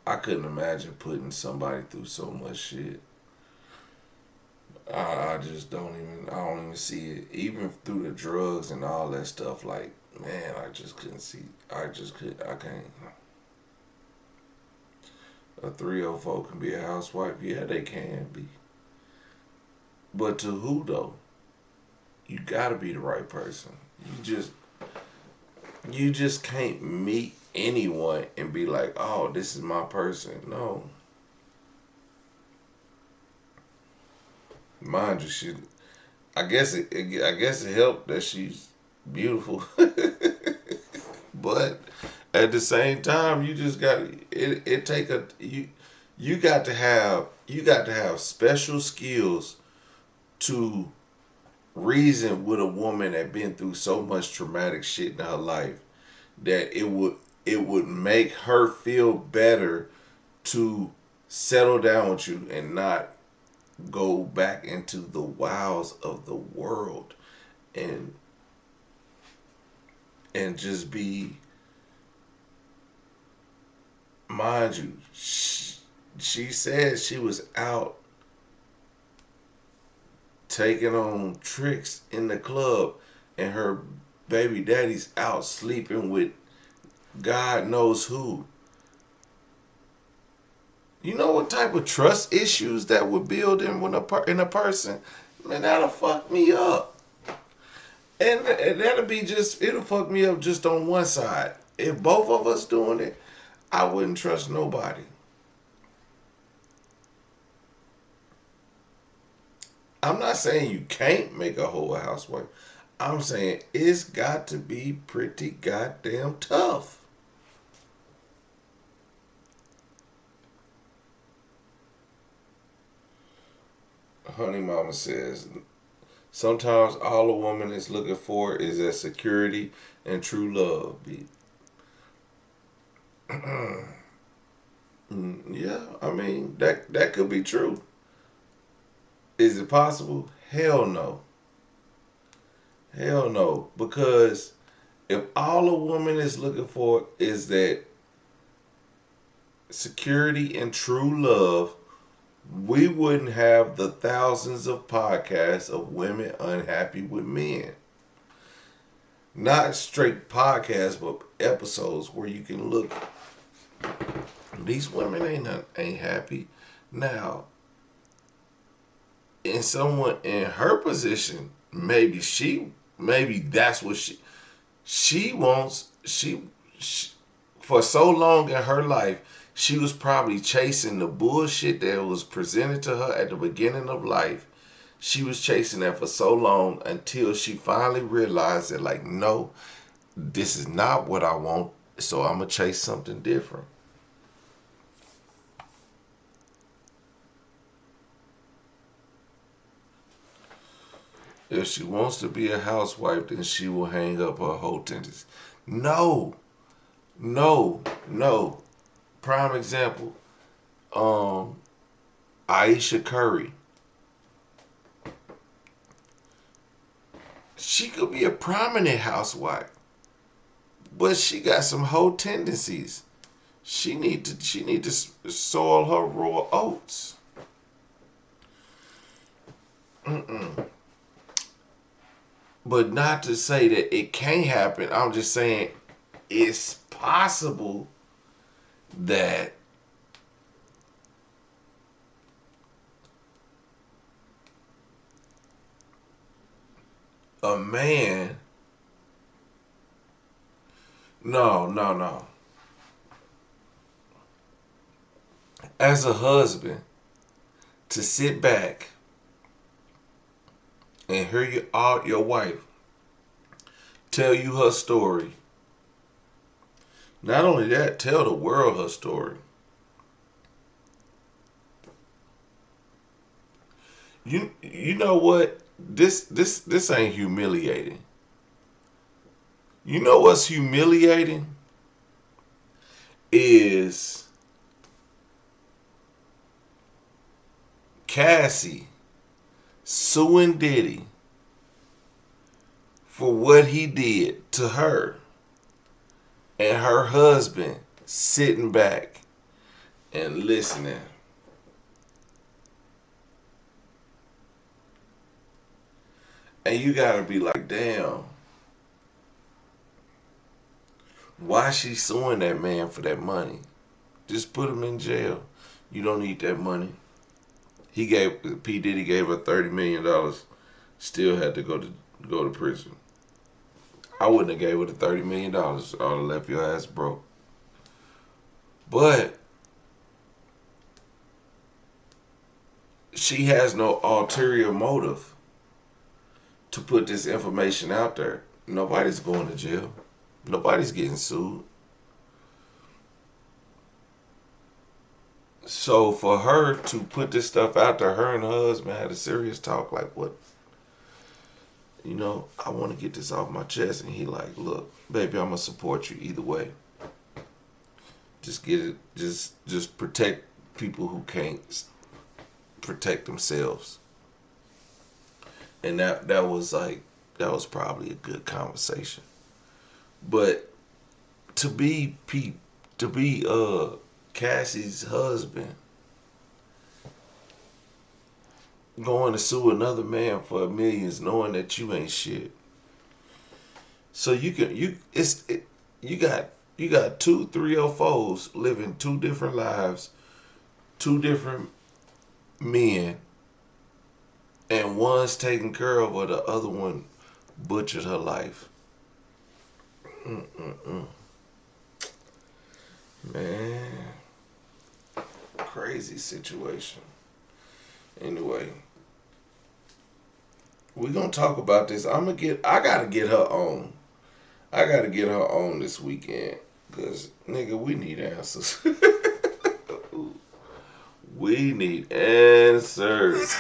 I couldn't imagine putting somebody through so much shit. I just don't even. I don't even see it. Even through the drugs and all that stuff. Like, man, I just couldn't see. I just could. I can't. A 304 can be a housewife. Yeah, they can be. But to who though? You gotta be the right person. You just can't meet anyone and be like, oh, this is my person. No. Mind you, I guess it helped that she's beautiful. But at the same time, you just got it take a you got to have special skills to reason with a woman that been through so much traumatic shit in her life that it would make her feel better to settle down with you and not go back into the wiles of the world and just be, mind you, she said she was out taking on tricks in the club and her baby daddy's out sleeping with God knows who. You know what type of trust issues that would build in a person? Man, that'll fuck me up. And that'll be just, it'll fuck me up just on one side. If both of us doing it, I wouldn't trust nobody. I'm not saying you can't make a whole housewife. I'm saying it's got to be pretty goddamn tough. Honey Mama says, sometimes all a woman is looking for is that security and true love. Yeah, I mean that could be true. Is it possible? Hell no. Hell no. Because if all a woman is looking for is that security and true love, we wouldn't have the thousands of podcasts of women unhappy with men. Not straight podcasts, but episodes where you can look. These women ain't happy. Now, in someone in her position, maybe that's what she wants. She for so long in her life, she was probably chasing the bullshit that was presented to her at the beginning of life. She was chasing that for so long until she finally realized that, like, no, this is not what I want, so I'm going to chase something different. If she wants to be a housewife, then she will hang up her whole tendencies. No, no. Prime example, Aisha Curry. She could be a prominent housewife, but she got some whole tendencies. She need to soil her raw oats. Mm-mm. But not to say that it can't happen. I'm just saying it's possible that a man, no. As a husband, to sit back and hear your wife tell you her story. Not only that, tell the world her story. You know what? This ain't humiliating. You know what's humiliating is Cassie suing Diddy for what he did to her, and her husband sitting back and listening. And you gotta be like, damn, why she suing that man for that money? Just put him in jail. You don't need that money. P Diddy gave her $30 million. Still had to go to prison. I wouldn't have gave her the $30 million. I'd have left your ass broke. But she has no ulterior motive to put this information out there. Nobody's going to jail. Nobody's getting sued. So for her to put this stuff out there, her and her husband had a serious talk. Like, what? I want to get this off my chest. And he like, look, baby, I'm gonna support you either way. Just get it. Just protect people who can't protect themselves. And that was probably a good conversation. But to be Cassie's husband going to sue another man for millions, knowing that you ain't shit. So you got two 304s living two different lives, two different men, and one's taken care of her, the other one butchered her life. Man, crazy situation. Anyway, we're gonna talk about this. I gotta get her on. I gotta get her on this weekend. Cause nigga, we need answers. We need answers.